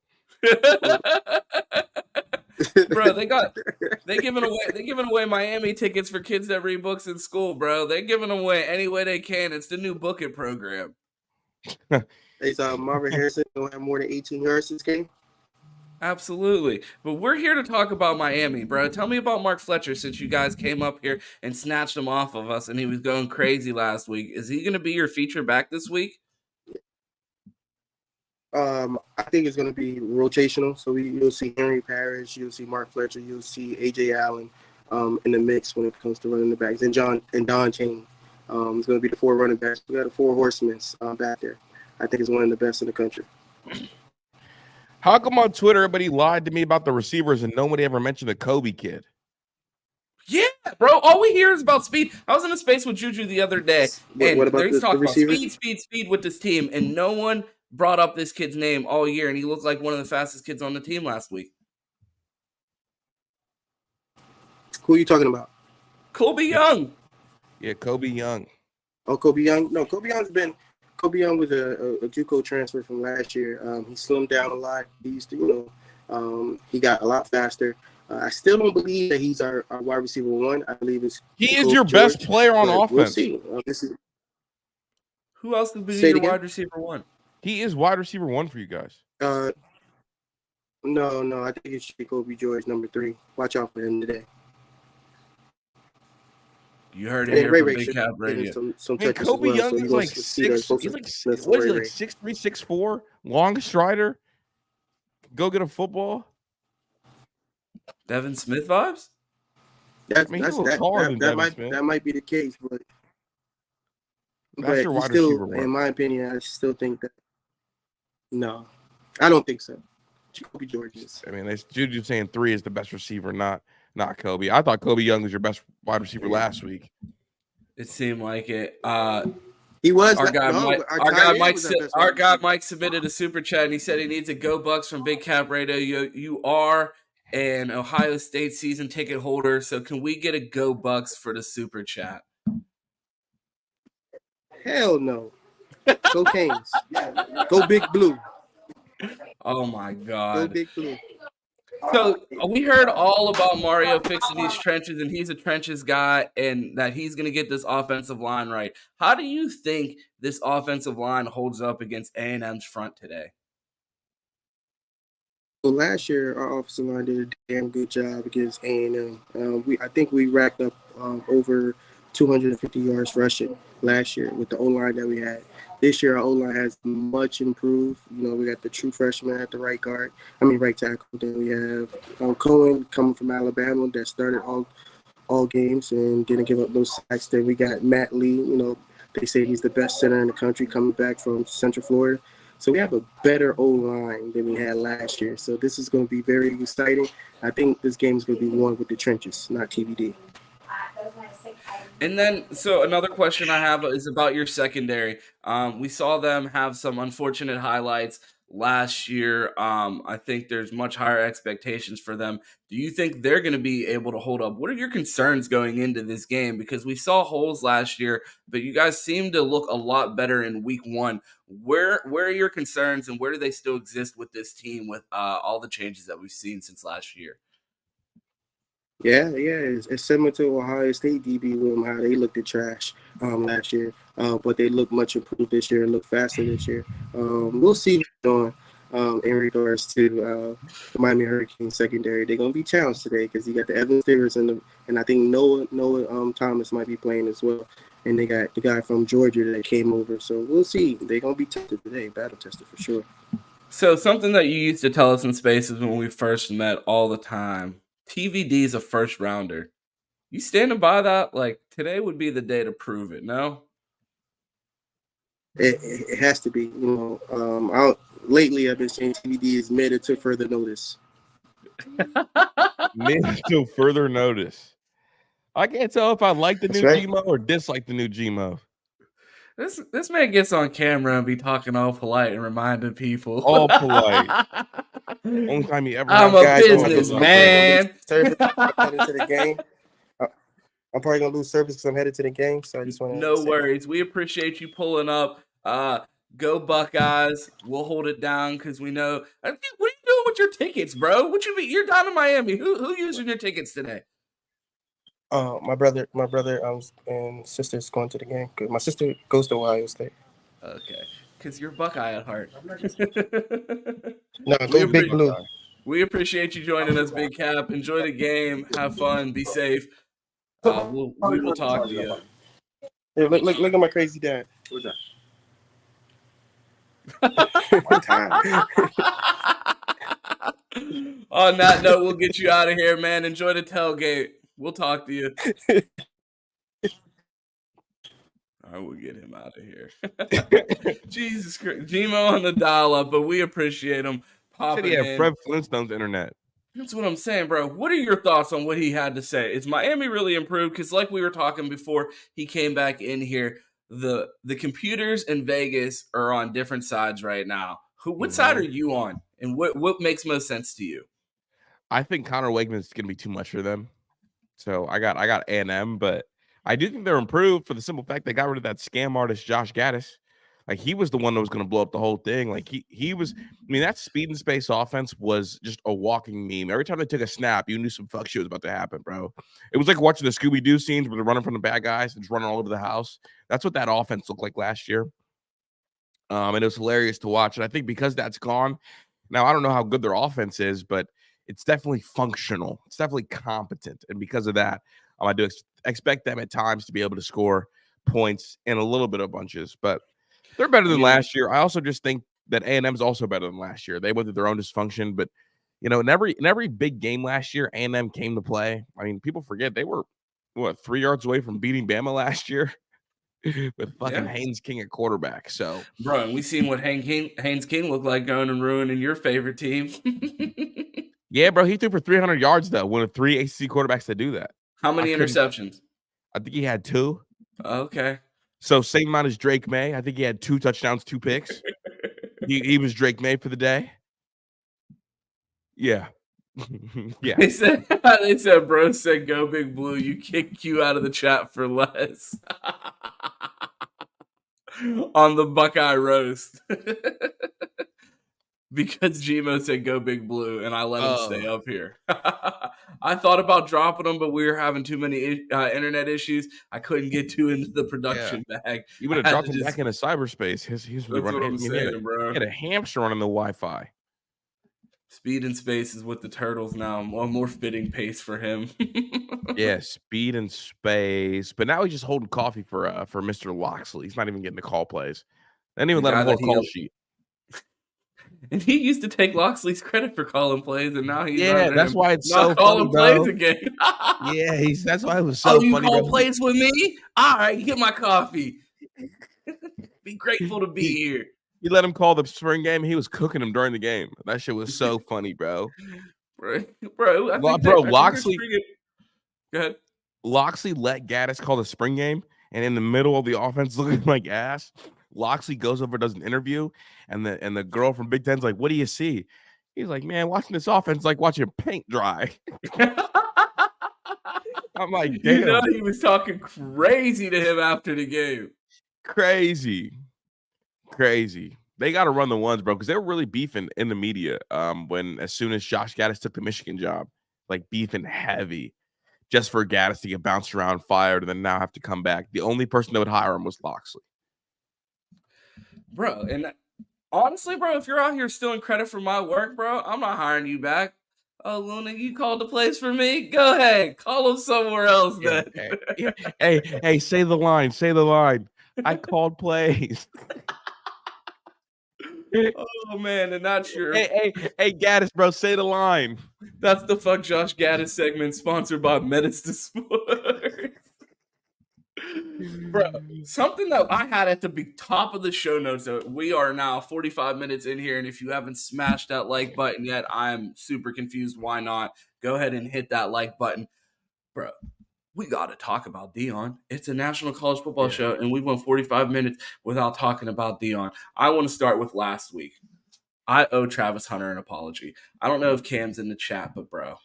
Bro, they giving away Miami tickets for kids that read books in school, bro. They're giving them away any way they can. It's the new Book It program. Is Marvin Harrison going to have more than 18 yards this game? Absolutely. But we're here to talk about Miami, bro. Tell me about Mark Fletcher, since you guys came up here and snatched him off of us and he was going crazy last week. Is he going to be your feature back this week? I think it's going to be rotational. So you'll see Henry Parrish, you'll see Mark Fletcher, you'll see A.J. Allen in the mix when it comes to running the backs, and Don Chain. It's going to be the 4 running backs. We got the 4 horsemen back there. I think it's one of the best in the country. How come on Twitter everybody lied to me about the receivers and nobody ever mentioned the Kobe kid? Yeah, bro. All we hear is about speed. I was in a space with Juju the other day, and what about he's talking about receivers? speed with this team, and no one brought up this kid's name all year, and he looked like one of the fastest kids on the team last week. Who are you talking about? Kobe Young. Yeah, Kobe Young. Oh, Kobe Young. No, Kobe Young was a JUCO transfer from last year. He slimmed down a lot. He used to, he got a lot faster. I still don't believe that he's our wide receiver 1. I believe he is your best player on offense. We'll see. Who else would be your wide receiver 1? He is wide receiver 1 for you guys. No. I think it should be Kobe George, number 3. Watch out for him today. You heard it here from Big Cap Radio. Kobe Young is like 6'3", 6'4", long strider. Go get a football. Devin Smith vibes? That might be the case, but your wide receiver 1. In my opinion, I still think that. No, I don't think so. Kobe George is. I mean, it's Juju saying 3 is the best receiver, not Kobe. I thought Kobe Young was your best wide receiver last week. It seemed like it. He was. Our guy Mike submitted a super chat, and he said he needs a Go Bucks from Big Cap Radio. You are an Ohio State season ticket holder, so can we get a Go Bucks for the super chat? Hell no. Go Canes. Go Big Blue. Oh my God. Go Big Blue. So we heard all about Mario fixing these trenches, and he's a trenches guy, and that he's going to get this offensive line right. How do you think this offensive line holds up against A&M's front today? Well, last year our offensive line did a damn good job against A&M. I think we racked up over 250 yards rushing last year with the O-line that we had. This year, our O-line has much improved. You know, we got the true freshman at the right tackle. Then we have Cohen coming from Alabama that started all games and didn't give up no sacks. Then we got Matt Lee. You know, they say he's the best center in the country coming back from Central Florida. So we have a better O-line than we had last year. So this is going to be very exciting. I think this game is going to be won with the trenches, not TBD. And then, so another question I have is about your secondary. We saw them have some unfortunate highlights last year. I think there's much higher expectations for them. Do you think they're going to be able to hold up? What are your concerns going into this game? Because we saw holes last year, but you guys seem to look a lot better in week one. Where are your concerns, and where do they still exist with this team with all the changes that we've seen since last year? Yeah, it's similar to Ohio State DB room, how they looked at trash last year, but they look much improved this year and look faster this year. We'll see what's on in regards to the Miami Hurricanes secondary. They're gonna be challenged today because you got the Evan Stevens and I think Noah Thomas might be playing as well, and they got the guy from Georgia that came over. So we'll see. They're gonna be tested today, battle tested for sure. So something that you used to tell us in Spaces when we first met all the time. TVD is a first rounder. You standing by that? Like, today would be the day to prove it, no? It has to be. Lately I've been saying TVD is made to further notice. Made to further notice. I can't tell if I like the new right. Gmo or dislike the new Gmo. This man gets on camera and be talking all polite and reminding people. All polite. Only time you ever. I'm a businessman. I'm headed to the game. I'm probably gonna lose service because I'm headed to the game. So I just want to. No worries. We appreciate you pulling up. Go Buckeyes. We'll hold it down because we know. What are you doing with your tickets, bro? What you mean? You're down in Miami. Who using your tickets today? My brother, and sister's going to the game because my sister goes to Ohio State. Okay, because you're Buckeye at heart. No, go Big Blue. We appreciate you joining us, Big Cap. Enjoy the game. Have fun. Be safe. We will talk to you. Hey, look at my crazy dad. What's that? One time. On that note, we'll get you out of here, man. Enjoy the tailgate. We'll talk to you. All right, we'll get him out of here. Jesus Christ. Gmo on the dial-up, but we appreciate him popping in. Fred Flintstone's internet. That's what I'm saying, bro. What are your thoughts on what he had to say? Is Miami really improved? Because like we were talking before he came back in here, the computers in Vegas are on different sides right now. What side are you on? And what makes most sense to you? I think Connor Wegman's going to be too much for them. So I got A&M, but I do think they're improved for the simple fact they got rid of that scam artist Josh Gaddis. Like, he was the one that was going to blow up the whole thing. Like, he was, I mean, that speed and space offense was just a walking meme. Every time they took a snap, you knew some fuck shit was about to happen, bro. It was like watching the Scooby-Doo scenes where they're running from the bad guys and just running all over the house. That's what that offense looked like last year. And it was hilarious to watch. And I think because that's gone, now I don't know how good their offense is, but it's definitely functional. It's definitely competent. And because of that, I do expect them at times to be able to score points in a little bit of bunches. But they're better than last year. I also just think that A&M is also better than last year. They went through their own dysfunction, but in every big game last year, A&M came to play. I mean, people forget they were 3 yards away from beating Bama last year with fucking Haynes King at quarterback. So, bro, and we seen what Haynes King looked like going and ruining your favorite team. Yeah, bro, he threw for 300 yards though. One of 3 ACC quarterbacks that do that. How many interceptions? I think he had 2. Okay. So same amount as Drake May. I think he had 2 touchdowns, 2 picks. he was Drake May for the day. Yeah. Yeah. They said, bro said, go Big Blue. You kick you out of the chat for less. On the Buckeye roast. Because Gmo said go Big Blue, and I let him stay up here. I thought about dropping him, but we were having too many internet issues. I couldn't get too into the production bag. You would have dropped him back into cyberspace. He's really running. Bro. He had a hamster running the Wi-Fi. Speed and space is with the Turtles now. A more fitting pace for him. Yeah, speed and space. But now he's just holding coffee for Mr. Loxley. He's not even getting the call plays. They didn't even let him hold a call sheet. And he used to take Loxley's credit for calling plays, and now he's that's why it's so calling funny, plays again. Yeah, that's why it was so funny. You call plays with me? All right, get my coffee. Be grateful to be here. You let him call the spring game. He was cooking him during the game. That shit was so funny, bro. Loxley. Go ahead. Loxley let Gaddis call the spring game, and in the middle of the offense looking like ass, Loxley goes over, does an interview, and the girl from Big Ten's like, "What do you see?" He's like, "Man, watching this offense is like watching paint dry." I'm like, You know, "Damn, he was talking crazy to him after the game. crazy." They got to run the ones, bro, because they were really beefing in the media. As soon as Josh Gaddis took the Michigan job, like beefing heavy, just for Gaddis to get bounced around, fired, and then now have to come back. The only person that would hire him was Loxley. Bro, and honestly, bro, if you're out here stealing credit for my work, bro, I'm not hiring you back. Oh, Luna, you called the place for me? Go ahead. Call him somewhere else then. Hey, say the line. Say the line. I called plays. Oh, man, and that's your... Hey, Gaddis, bro, say the line. That's the Fuck Josh Gaddis segment sponsored by Menace to Sports. Bro, something that I had at the top of the show notes, that we are now 45 minutes in here, and if you haven't smashed that like button yet, I'm super confused. Why not? Go ahead and hit that like button. Bro, we got to talk about Deion. It's a national college football show, and we went 45 minutes without talking about Deion. I want to start with last week. I owe Travis Hunter an apology. I don't know if Cam's in the chat, but bro,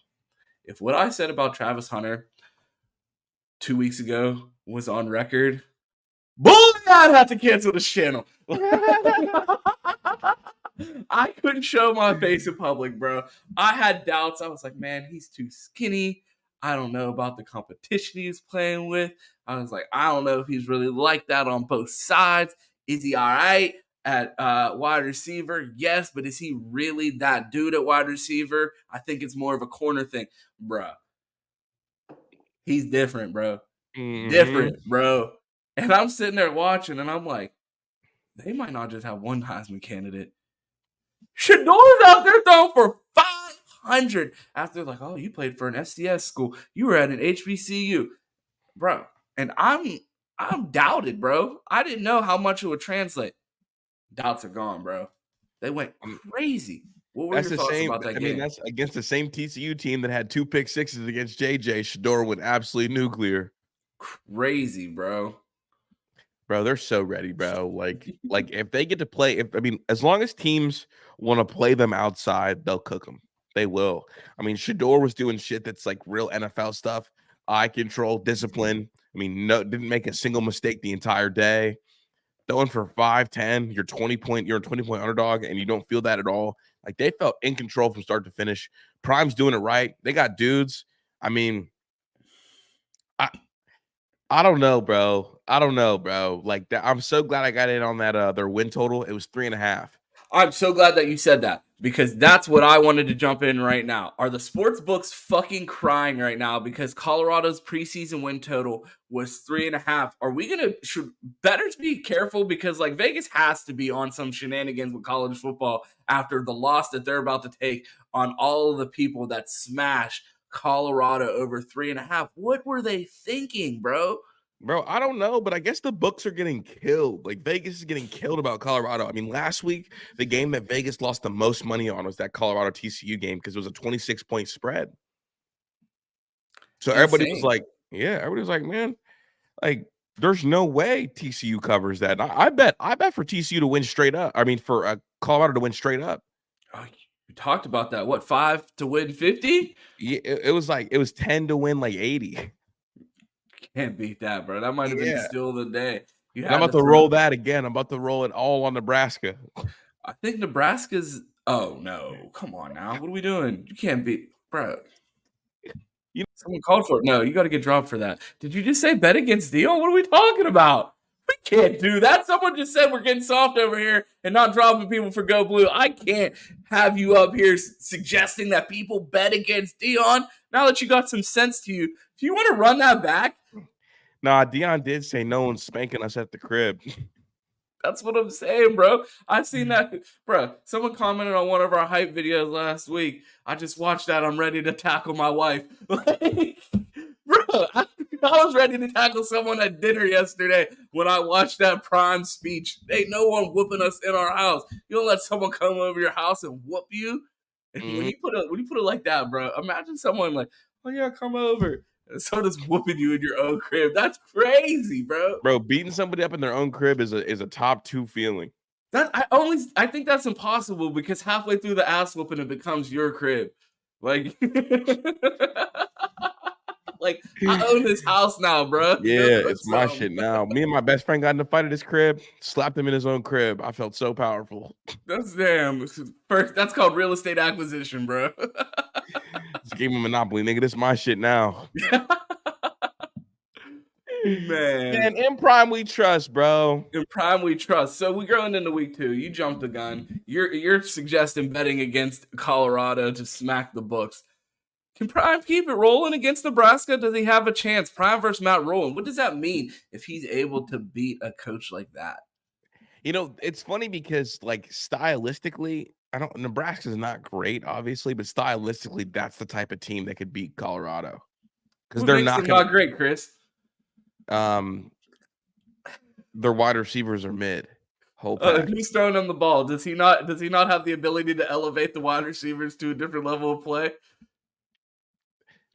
if what I said about Travis Hunter 2 weeks ago was on record, boy, I'd have to cancel this channel. I couldn't show my face in public, bro. I had doubts. I was like, man, he's too skinny. I don't know about the competition he's playing with. I was like, I don't know if he's really like that on both sides. Is he all right at wide receiver? Yes, but is he really that dude at wide receiver? I think it's more of a corner thing. Bro, he's different, bro. Different, bro. And I'm sitting there watching, and I'm like, they might not just have one Heisman candidate. Shador's out there throwing for 500 after, like, oh, you played for an FCS school. You were at an HBCU. Bro. And I'm doubted, bro. I didn't know how much it would translate. Doubts are gone, bro. They went crazy. What were your thoughts about that game? I mean, that's against the same TCU team that had 2 pick sixes against JJ. Shador went absolutely nuclear. Crazy, bro. Bro, they're so ready, bro. Like if they get to play, as long as teams want to play them outside, they'll cook them. They will. I mean, Shador was doing shit that's like real NFL stuff, eye control, discipline. I mean, didn't make a single mistake the entire day. Throwing for 5-10, you're a 20-point underdog, and you don't feel that at all. Like, they felt in control from start to finish. Prime's doing it right. They got dudes. I mean, I don't know, bro. Like that, I'm so glad I got in on that their win total. It was 3.5. I'm so glad that you said that, because that's what I wanted to jump in right now. Are the sports books fucking crying right now because Colorado's preseason win total was 3.5? Are we should bettors be careful, because like Vegas has to be on some shenanigans with college football after the loss that they're about to take on all of the people that smashed Colorado over 3.5. What were they thinking, bro? Bro, I don't know, but I guess the books are getting killed. Like, Vegas is getting killed about Colorado. I mean, last week, the game that Vegas lost the most money on was that Colorado TCU game, because it was a 26-point spread. So everybody was like, man, like, there's no way TCU covers that. I bet for TCU to win straight up. I mean, for Colorado to win straight up. Oh, you talked about that. What, 5 to win 50? Yeah, it was 10 to win like 80. Can't beat that, bro. That might have been the steal of the day. I'm about to roll that again. I'm about to roll it all on Nebraska. I think Nebraska's. Oh no! Come on now. What are we doing? You can't beat, bro. Someone called for it. No, you got to get dropped for that. Did you just say bet against Deion? What are we talking about? We can't do that. Someone just said we're getting soft over here and not dropping people for Go Blue. I can't have you up here suggesting that people bet against Deion. Now that you got some sense to you, do you want to run that back? Nah, Deion did say no one's spanking us at the crib. That's what I'm saying, bro. I seen that, bro. Someone commented on one of our hype videos last week. I just watched that. I'm ready to tackle my wife. Like, bro, I was ready to tackle someone at dinner yesterday when I watched that Prime speech. Ain't no one whooping us in our house. You don't let someone come over your house and whoop you. And when you put it like that, bro, imagine someone like, oh yeah, come over. So does whooping you in your own crib. That's crazy, bro. Bro, beating somebody up in their own crib is a top 2 feeling. I think that's impossible because halfway through the ass whooping it becomes your crib. Like like I own this house now, bro. Yeah, Go it's my shit now. Me and my best friend got in a fight at his crib, slapped him in his own crib. I felt so powerful. That's damn. First, that's called real estate acquisition, bro. Just gave him a monopoly, nigga. This is my shit now. Man, in Prime we trust, bro. in Prime we trust. So we're going into week 2. You jumped the gun. You're suggesting betting against Colorado to smack the books. Can Prime keep it rolling against Nebraska? Does he have a chance? Prime versus Matt Rowland. What does that mean if he's able to beat a coach like that? You know, it's funny because like stylistically, Nebraska's not great, obviously, but stylistically, that's the type of team that could beat Colorado. Because they're not not great, Chris. Their wide receivers are mid. Who's throwing him the ball? Does he not have the ability to elevate the wide receivers to a different level of play?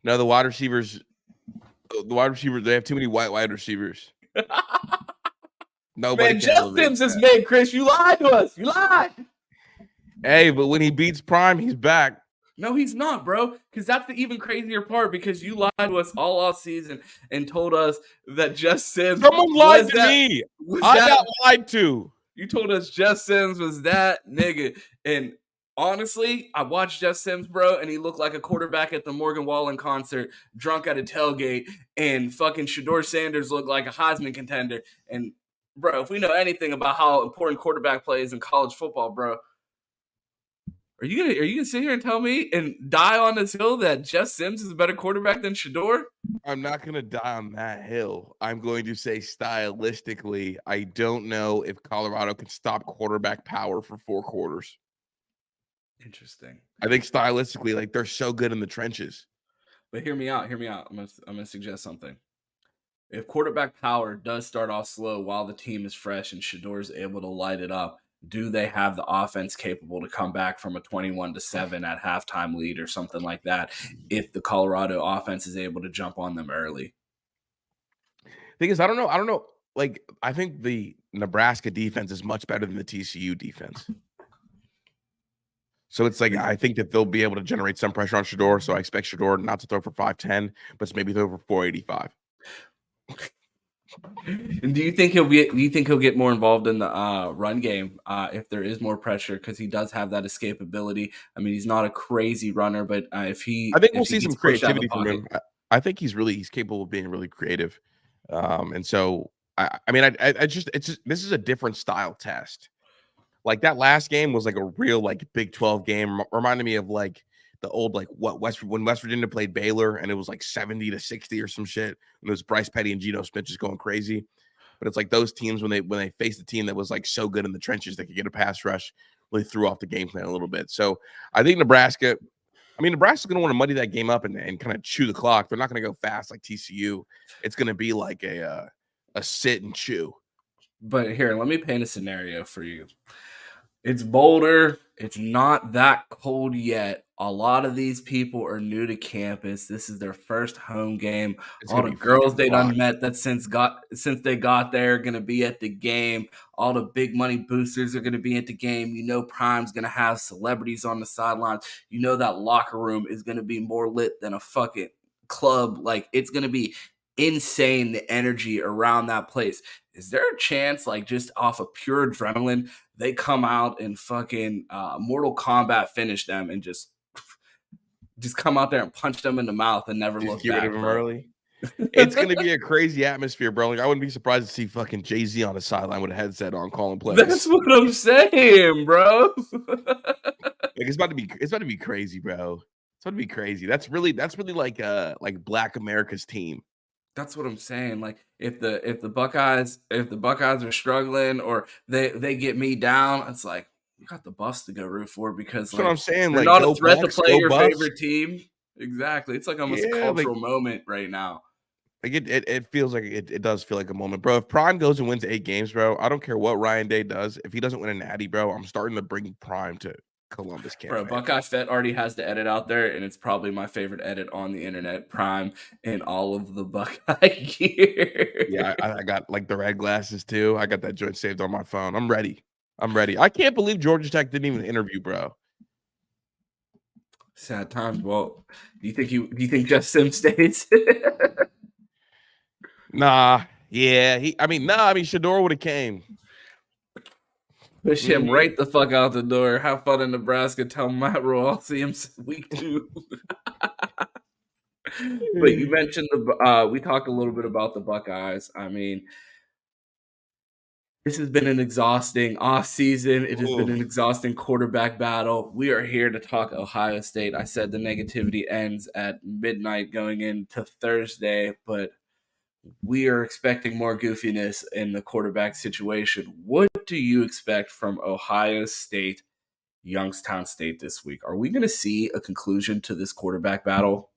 No, the wide receivers, they have too many white wide receivers. Nobody. Man, Jeff Sims is made, Chris. You lied to us. You lied. Hey, but when he beats Prime, he's back. No, he's not, bro. Because that's the even crazier part. Because you lied to us all off season and told us that Jeff Sims. Someone lied to me. I got lied to. You told us Jeff Sims was that nigga. And honestly, I watched Jeff Sims, bro, and he looked like a quarterback at the Morgan Wallen concert, drunk at a tailgate, and fucking Shador Sanders looked like a Heisman contender. And, bro, if we know anything about how important quarterback play is in college football, bro, are you gonna sit here and tell me and die on this hill that Jeff Sims is a better quarterback than Shador? I'm not gonna die on that hill. I'm going to say stylistically, I don't know if Colorado can stop quarterback power for 4 quarters. Interesting. I think stylistically, like they're so good in the trenches. But hear me out. I'm gonna suggest something. If quarterback power does start off slow while the team is fresh and Shador is able to light it up, do they have the offense capable to come back from a 21-7 at halftime lead or something like that if the Colorado offense is able to jump on them early? Thing is, I don't know. Like, I think the Nebraska defense is much better than the TCU defense. So it's like, I think that they'll be able to generate some pressure on Shador. So I expect Shador not to throw for 510, but maybe throw for 485. And do you think he'll get more involved in the run game if there is more pressure, because he does have that escapability? I mean, he's not a crazy runner, but I think we'll see some creativity from him. I think he's capable of being really creative, and so this is a different style test. Like that last game was like a real like Big 12 game, reminded me of like the old like when West Virginia played Baylor and it was like 70-60 or some shit, and it was Bryce Petty and Geno Smith just going crazy. But it's like those teams when they faced a team that was like so good in the trenches they could get a pass rush, really threw off the game plan a little bit. So I think Nebraska's going to want to muddy that game up and kind of chew the clock. They're not going to go fast like TCU. It's going to be like a sit and chew. But here, let me paint a scenario for you. It's Boulder. It's not that cold yet. A lot of these people are new to campus. This is their first home game. All the girls they done met that since they got there are going to be at the game. All the big money boosters are going to be at the game. You know Prime's going to have celebrities on the sidelines. You know that locker room is going to be more lit than a fucking club. Like, it's going to be insane, the energy around that place. Is there a chance, like, just off of pure adrenaline, they come out and fucking Mortal Kombat finish them and just come out there and punch them in the mouth and never look get back? Rid of them early. It's going to be a crazy atmosphere, bro. Like, I wouldn't be surprised to see fucking Jay-Z on the sideline with a headset on calling plays. That's what I'm saying, bro. Like, it's about to be crazy, bro. It's about to be crazy. That's really like Black America's team. That's what I'm saying. Like, if the Buckeyes are struggling or they get me down, it's like, you got the Buffs to go root for, because that's what I'm saying. They're like, not a threat Bucks, to play your Buffs. favorite team. Exactly. It's like almost a cultural moment right now. Like it feels like it does feel like a moment, bro. If Prime goes and wins 8 games, bro, I don't care what Ryan Day does. If he doesn't win a natty, bro, I'm starting to bring Prime to Columbus can't Bro, win. Buckeye Fett already has the edit out there, and it's probably my favorite edit on the internet, Prime, in all of the Buckeye gear. Yeah, I got like the red glasses too. I got that joint saved on my phone. I'm ready. I can't believe Georgia Tech didn't even interview, bro. Sad times. Well, do you think Jeff Sims stays? Nah. Yeah. Shador would have came. Push him right the fuck out the door. Have fun in Nebraska. Tell Matt Rule I'll see him week 2. But you mentioned we talked a little bit about the Buckeyes. I mean, this has been an exhausting offseason. It has been an exhausting quarterback battle. We are here to talk Ohio State. I said the negativity ends at midnight going into Thursday, but we are expecting more goofiness in the quarterback situation. What do you expect from Ohio State, Youngstown State this week? Are we going to see a conclusion to this quarterback battle?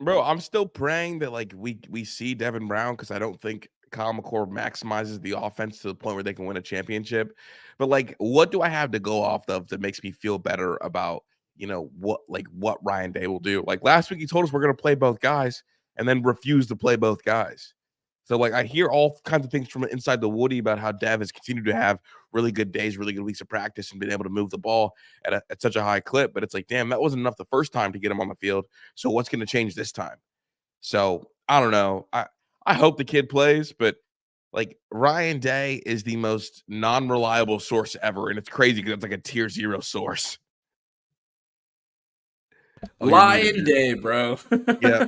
Bro, I'm still praying that like we see Devin Brown, because I don't think Kyle McCord maximizes the offense to the point where they can win a championship. But like, what do I have to go off of that makes me feel better about, what Ryan Day will do? Like last week, he told us we're going to play both guys and then refused to play both guys. So like, I hear all kinds of things from inside the Woody about how Dev has continued to have really good days, really good weeks of practice, and been able to move the ball at such a high clip. But it's like, damn, that wasn't enough the first time to get him on the field. So what's going to change this time? So I don't know. I hope the kid plays, but like Ryan Day is the most non-reliable source ever, and it's crazy because it's like a tier 0 source. Lion Day, bro. Yeah.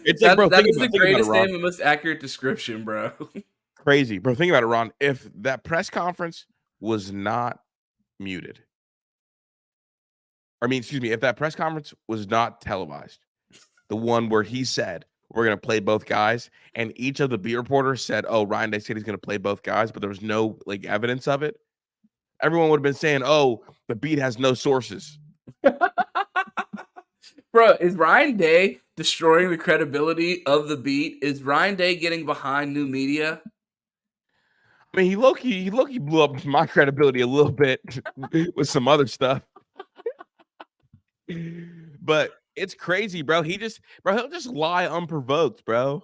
It's like, bro, that is the greatest name and most accurate description, bro. Crazy, bro. Think about it, Ron. If that press conference was not muted, if that press conference was not televised, the one where he said we're going to play both guys, and each of the beat reporters said, "Oh, Ryan Day said he's going to play both guys," but there was no like evidence of it, everyone would have been saying, "Oh, the beat has no sources." Bro, is Ryan Day destroying the credibility of the beat? Is Ryan Day getting behind new media? I mean, he low-key blew up my credibility a little bit with some other stuff. But it's crazy, bro. He'll just lie unprovoked, bro.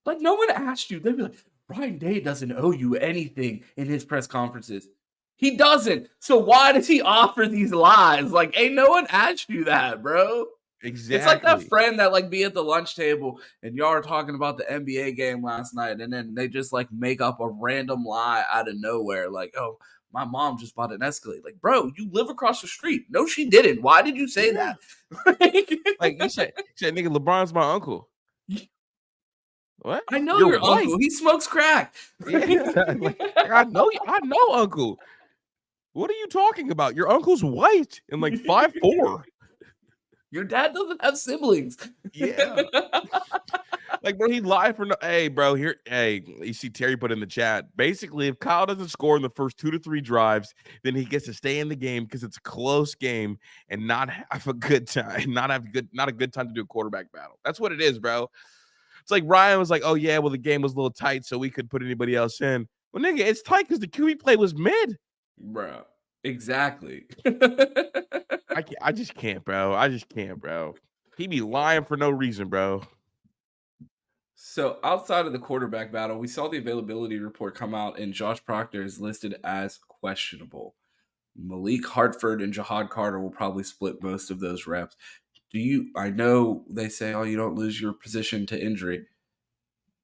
Like, no one asked you. They'd be like, Ryan Day doesn't owe you anything in his press conferences. He doesn't. So why does he offer these lies? Like, ain't no one asked you that, bro. Exactly. It's like that friend that like be at the lunch table and y'all are talking about the NBA game last night, and then they just like make up a random lie out of nowhere. Like, oh, my mom just bought an Escalade. Like, bro, you live across the street. No, she didn't. Why did you say that? Like you said, nigga, LeBron's my uncle. What? I know your uncle. He smokes crack. Like, I know uncle. What are you talking about? Your uncle's white and like 5'4". Your dad doesn't have siblings. Yeah. Like, bro, he lied for no. Hey, bro, here. Hey, you see Terry put in the chat. Basically, if Kyle doesn't score in the first 2 to 3 drives, then he gets to stay in the game because it's a close game and not have a good time, not a good time to do a quarterback battle. That's what it is, bro. It's like Ryan was like, "Oh yeah, well the game was a little tight, so we couldn't put anybody else in." Well, nigga, it's tight because the QB play was mid, bro. Exactly. I just can't, bro. He be lying for no reason, bro. So outside of the quarterback battle, we saw the availability report come out, and Josh Proctor is listed as questionable. Malik Hartford and Jahad Carter will probably split most of those reps. I know they say, oh, you don't lose your position to injury.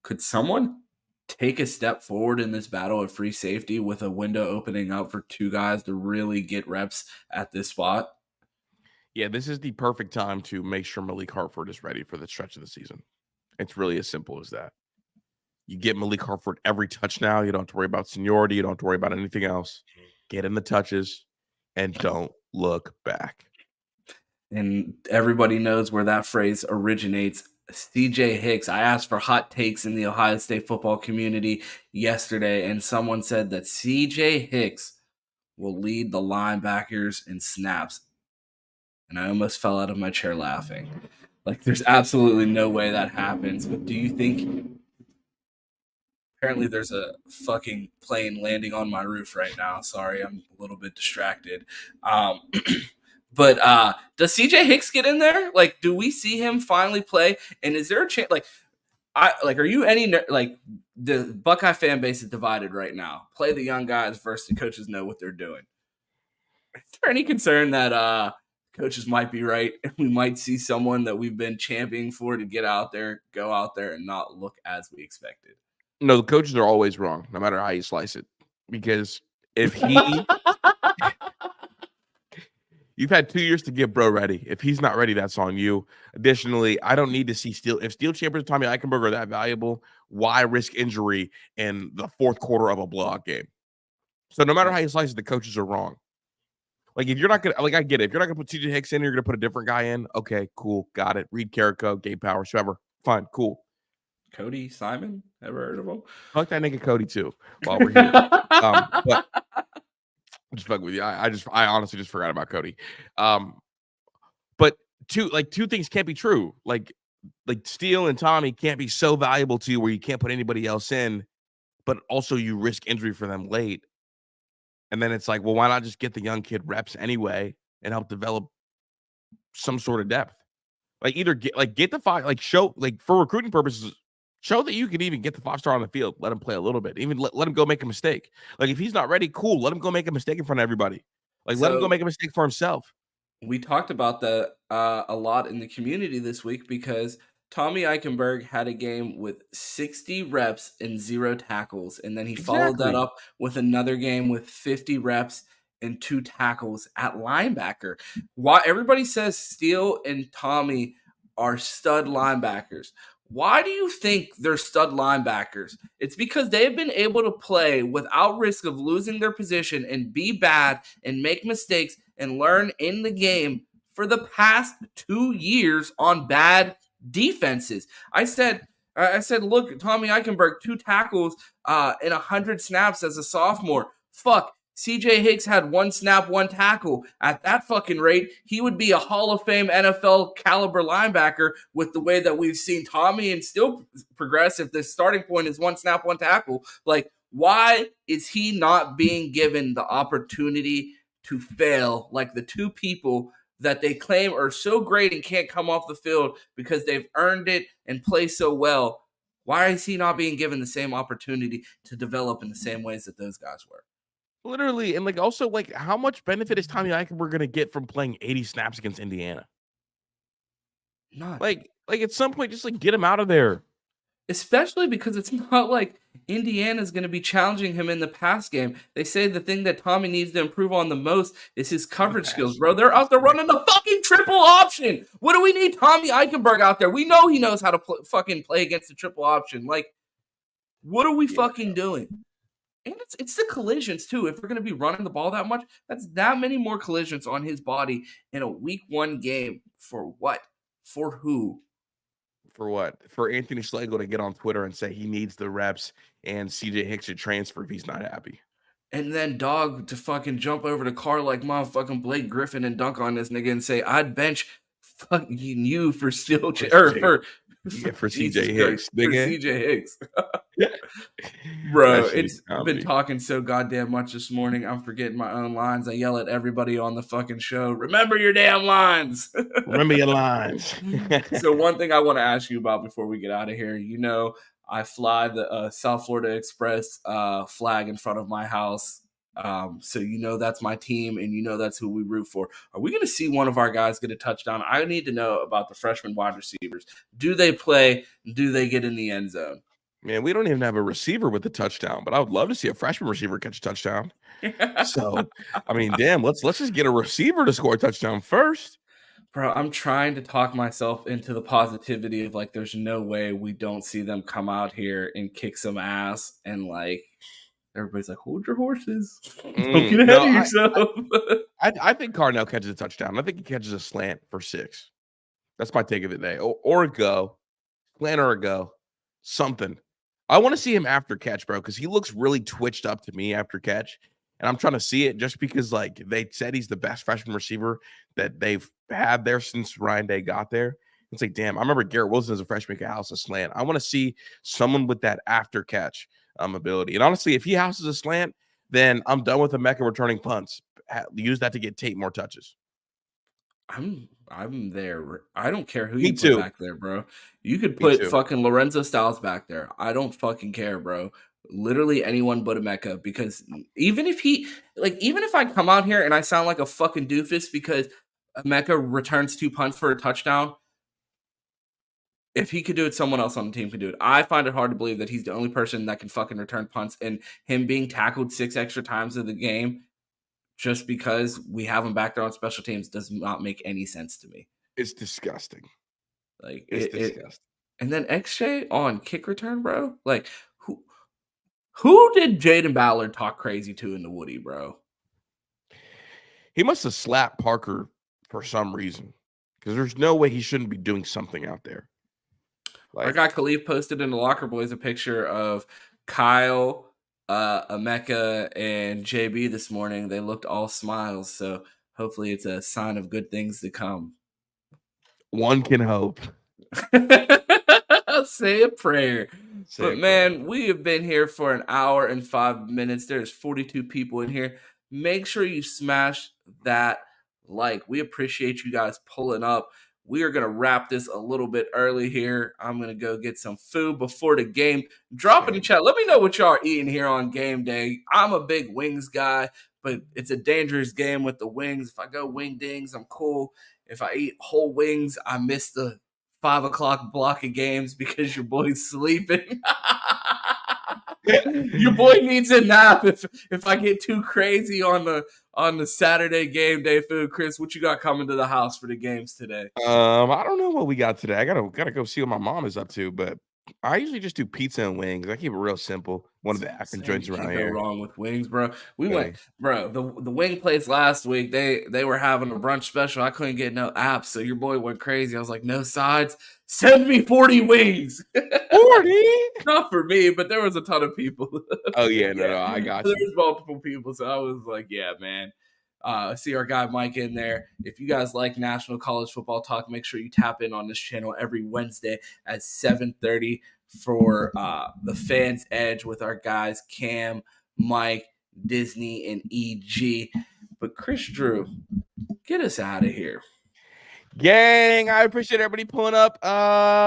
Could someone take a step forward in this battle of free safety with a window opening up for 2 guys to really get reps at this spot? Yeah, this is the perfect time to make sure Malik Hartford is ready for the stretch of the season. It's really as simple as that. You get Malik Hartford every touch now. You don't have to worry about seniority. You don't have to worry about anything else. Get in the touches and don't look back. And everybody knows where that phrase originates. CJ Hicks. I asked for hot takes in the Ohio State football community yesterday, and someone said that CJ Hicks will lead the linebackers in snaps. And I almost fell out of my chair laughing. Like, there's absolutely no way that happens. But do you think Apparently, there's a fucking plane landing on my roof right now. Sorry, I'm a little bit distracted. But does CJ Hicks get in there? Like, do we see him finally play? And is there a chance? Are you the Buckeye fan base is divided right now? Play the young guys versus the coaches know what they're doing. Is there any concern that coaches might be right and we might see someone that we've been championing for to go out there and not look as we expected? No, the coaches are always wrong, no matter how you slice it. Because if he you've had 2 years to get bro ready. If he's not ready, that's on you. Additionally, I don't need to see Steel. If Steel Chambers and Tommy Eichenberg are that valuable, why risk injury in the fourth quarter of a blowout game? So no matter how you slice it, the coaches are wrong. Like, if you're not going to, I get it. If you're not going to put CJ Hicks in, you're going to put a different guy in. Okay, cool. Got it. Reed Carrico, Gabe Powers, whoever. Fine, cool. Cody Simon? Ever heard of him? Fuck that nigga Cody, too, while we're here. But just fuck with you. I honestly just forgot about Cody. But two things can't be true. Like Steele and Tommy can't be so valuable to you where you can't put anybody else in, but also you risk injury for them late. And then it's like, well, why not just get the young kid reps anyway and help develop some sort of depth? Like, either get the five, show, for recruiting purposes, show that you can even get the 5-star on the field. Let him play a little bit. Even let him go make a mistake. Like, if he's not ready, cool. Let him go make a mistake in front of everybody. Let him go make a mistake for himself. We talked about that a lot in the community this week because Tommy Eichenberg had a game with 60 reps and 0 tackles, and then he followed that up with another game with 50 reps and 2 tackles at linebacker. Why everybody says Steele and Tommy are stud linebackers. Why do you think they're stud linebackers? It's because they've been able to play without risk of losing their position and be bad and make mistakes and learn in the game for the past 2 years on bad defenses. I said, look, Tommy Eichenberg, 2 tackles in 100 snaps as a sophomore. Fuck. CJ Hicks had 1 snap, 1 tackle. At that fucking rate, he would be a Hall of Fame NFL caliber linebacker with the way that we've seen Tommy and still progress. If the starting point is 1 snap, 1 tackle, why is he not being given the opportunity to fail like the 2 people that they claim are so great and can't come off the field because they've earned it and play so well? Why is he not being given the same opportunity to develop in the same ways that those guys were? Literally, and also how much benefit is Tommy Eichenberg going to get from playing 80 snaps against Indiana? None. At some point, just get him out of there. Especially because it's not like Indiana's going to be challenging him in the pass game. They say the thing that Tommy needs to improve on the most is his coverage skills, bro. They're out there running the fucking triple option. What do we need Tommy Eichenberg out there? We know he knows how to fucking play against the triple option. What are we fucking doing? And it's the collisions, too. If we're going to be running the ball that much, that's that many more collisions on his body in a week 1 game. For what? For who? For what? For Anthony Schlegel to get on Twitter and say he needs the reps and CJ Hicks should transfer if he's not happy. And then Dog to fucking jump over the car like motherfucking Blake Griffin and dunk on this nigga and say, I'd bench fucking you for Steel for CJ Hicks. For CJ Hicks. Bro, it's been talking so goddamn much this morning. I'm forgetting my own lines. I yell at everybody on the fucking show. Remember your damn lines. Remember your lines. So one thing I want to ask you about before we get out of here, I fly the South Florida Express flag in front of my house. So that's my team and that's who we root for. Are we going to see one of our guys get a touchdown? I need to know about the freshman wide receivers. Do they play? Do they get in the end zone? Man, we don't even have a receiver with a touchdown, but I would love to see a freshman receiver catch a touchdown. So, I mean, damn, let's just get a receiver to score a touchdown first. Bro, I'm trying to talk myself into the positivity of there's no way we don't see them come out here and kick some ass and everybody's like, hold your horses. Don't get ahead of yourself. I think Cardinal catches a touchdown. I think he catches a slant for 6. That's my take of the day. Or a go. Slant or a go. Something. I want to see him after catch, bro, because he looks really twitched up to me after catch. And I'm trying to see it just because, they said he's the best freshman receiver that they've had there since Ryan Day got there. It's damn, I remember Garrett Wilson as a freshman could house a slant. I want to see someone with that after catch. ability. And honestly, if he houses a slant, then I'm done with Emeka returning punts. Use that to get Tate more touches. I'm there. I don't care who Me you put too. back there, bro. You could Me put too. fucking Lorenzo Styles back there. I don't fucking care, bro. Literally anyone but Emeka, because even if I come out here and I sound like a fucking doofus because Emeka returns 2 punts for a touchdown, if he could do it, someone else on the team could do it. I find it hard to believe that he's the only person that can fucking return punts, and him being tackled 6 extra times in the game just because we have him back there on special teams does not make any sense to me. It's disgusting. Like It's disgusting. And then XJ on kick return, bro. Like who did Jaden Ballard talk crazy to in the Woody, bro? He must have slapped Parker for some reason, because there's no way he shouldn't be doing something out there. Our guy Khalif posted in the Locker Boys a picture of Kyle, Emeka, and JB this morning. They looked all smiles, so hopefully it's a sign of good things to come. One can hope. Say a prayer. Man, we have been here for an hour and 5 minutes. There's 42 people in here. Make sure you smash that like. We appreciate you guys pulling up. We are going to wrap this a little bit early here. I'm going to go get some food before the game. Drop in the chat. Let me know what y'all are eating here on game day. I'm a big wings guy, but it's a dangerous game with the wings. If I go wing dings, I'm cool. If I eat whole wings, I miss the 5 o'clock block of games because your boy's sleeping. Your boy needs a nap if I get too crazy on the Saturday game day food. Chris, what you got coming to the house for the games today? I don't know what we got today. I gotta go see what my mom is up to, but I usually just do pizza and wings. I keep it real simple. One of the Akron joints around here. Can't go wrong with wings, bro. We went, bro. The wing place last week. They were having a brunch special. I couldn't get no apps, so your boy went crazy. I was like, no sides. Send me 40 wings. 40? Not for me, but there was a ton of people. Oh yeah, no, I got you. There was multiple people, so I was like, yeah, man. See our guy Mike in there. If you guys like National College Football Talk, make sure you tap in on this channel every Wednesday at 7:30 for the Fans Edge with our guys Cam, Mike, Disney, and EG. But Chris Drew, get us out of here. Gang, I appreciate everybody pulling up.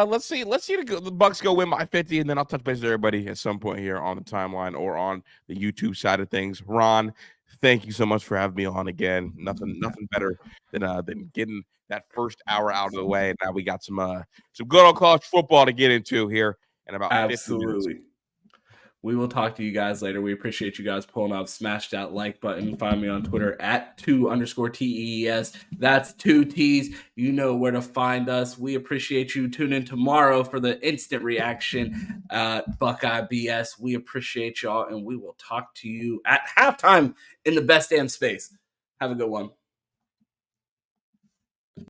Let's see the Bucks go win by 50, and then I'll touch base with everybody at some point here on the timeline or on the YouTube side of things. Ron, thank you so much for having me on again. Nothing better than getting that first hour out of the way. Now we got some good old college football to get into here in about 50 minutes. We will talk to you guys later. We appreciate you guys pulling up. Smash that like button. Find me on Twitter at 2_TEES. That's 2 T's. You know where to find us. We appreciate you. Tune in tomorrow for the instant reaction Buckeye BS. We appreciate y'all, and we will talk to you at halftime in the best damn space. Have a good one.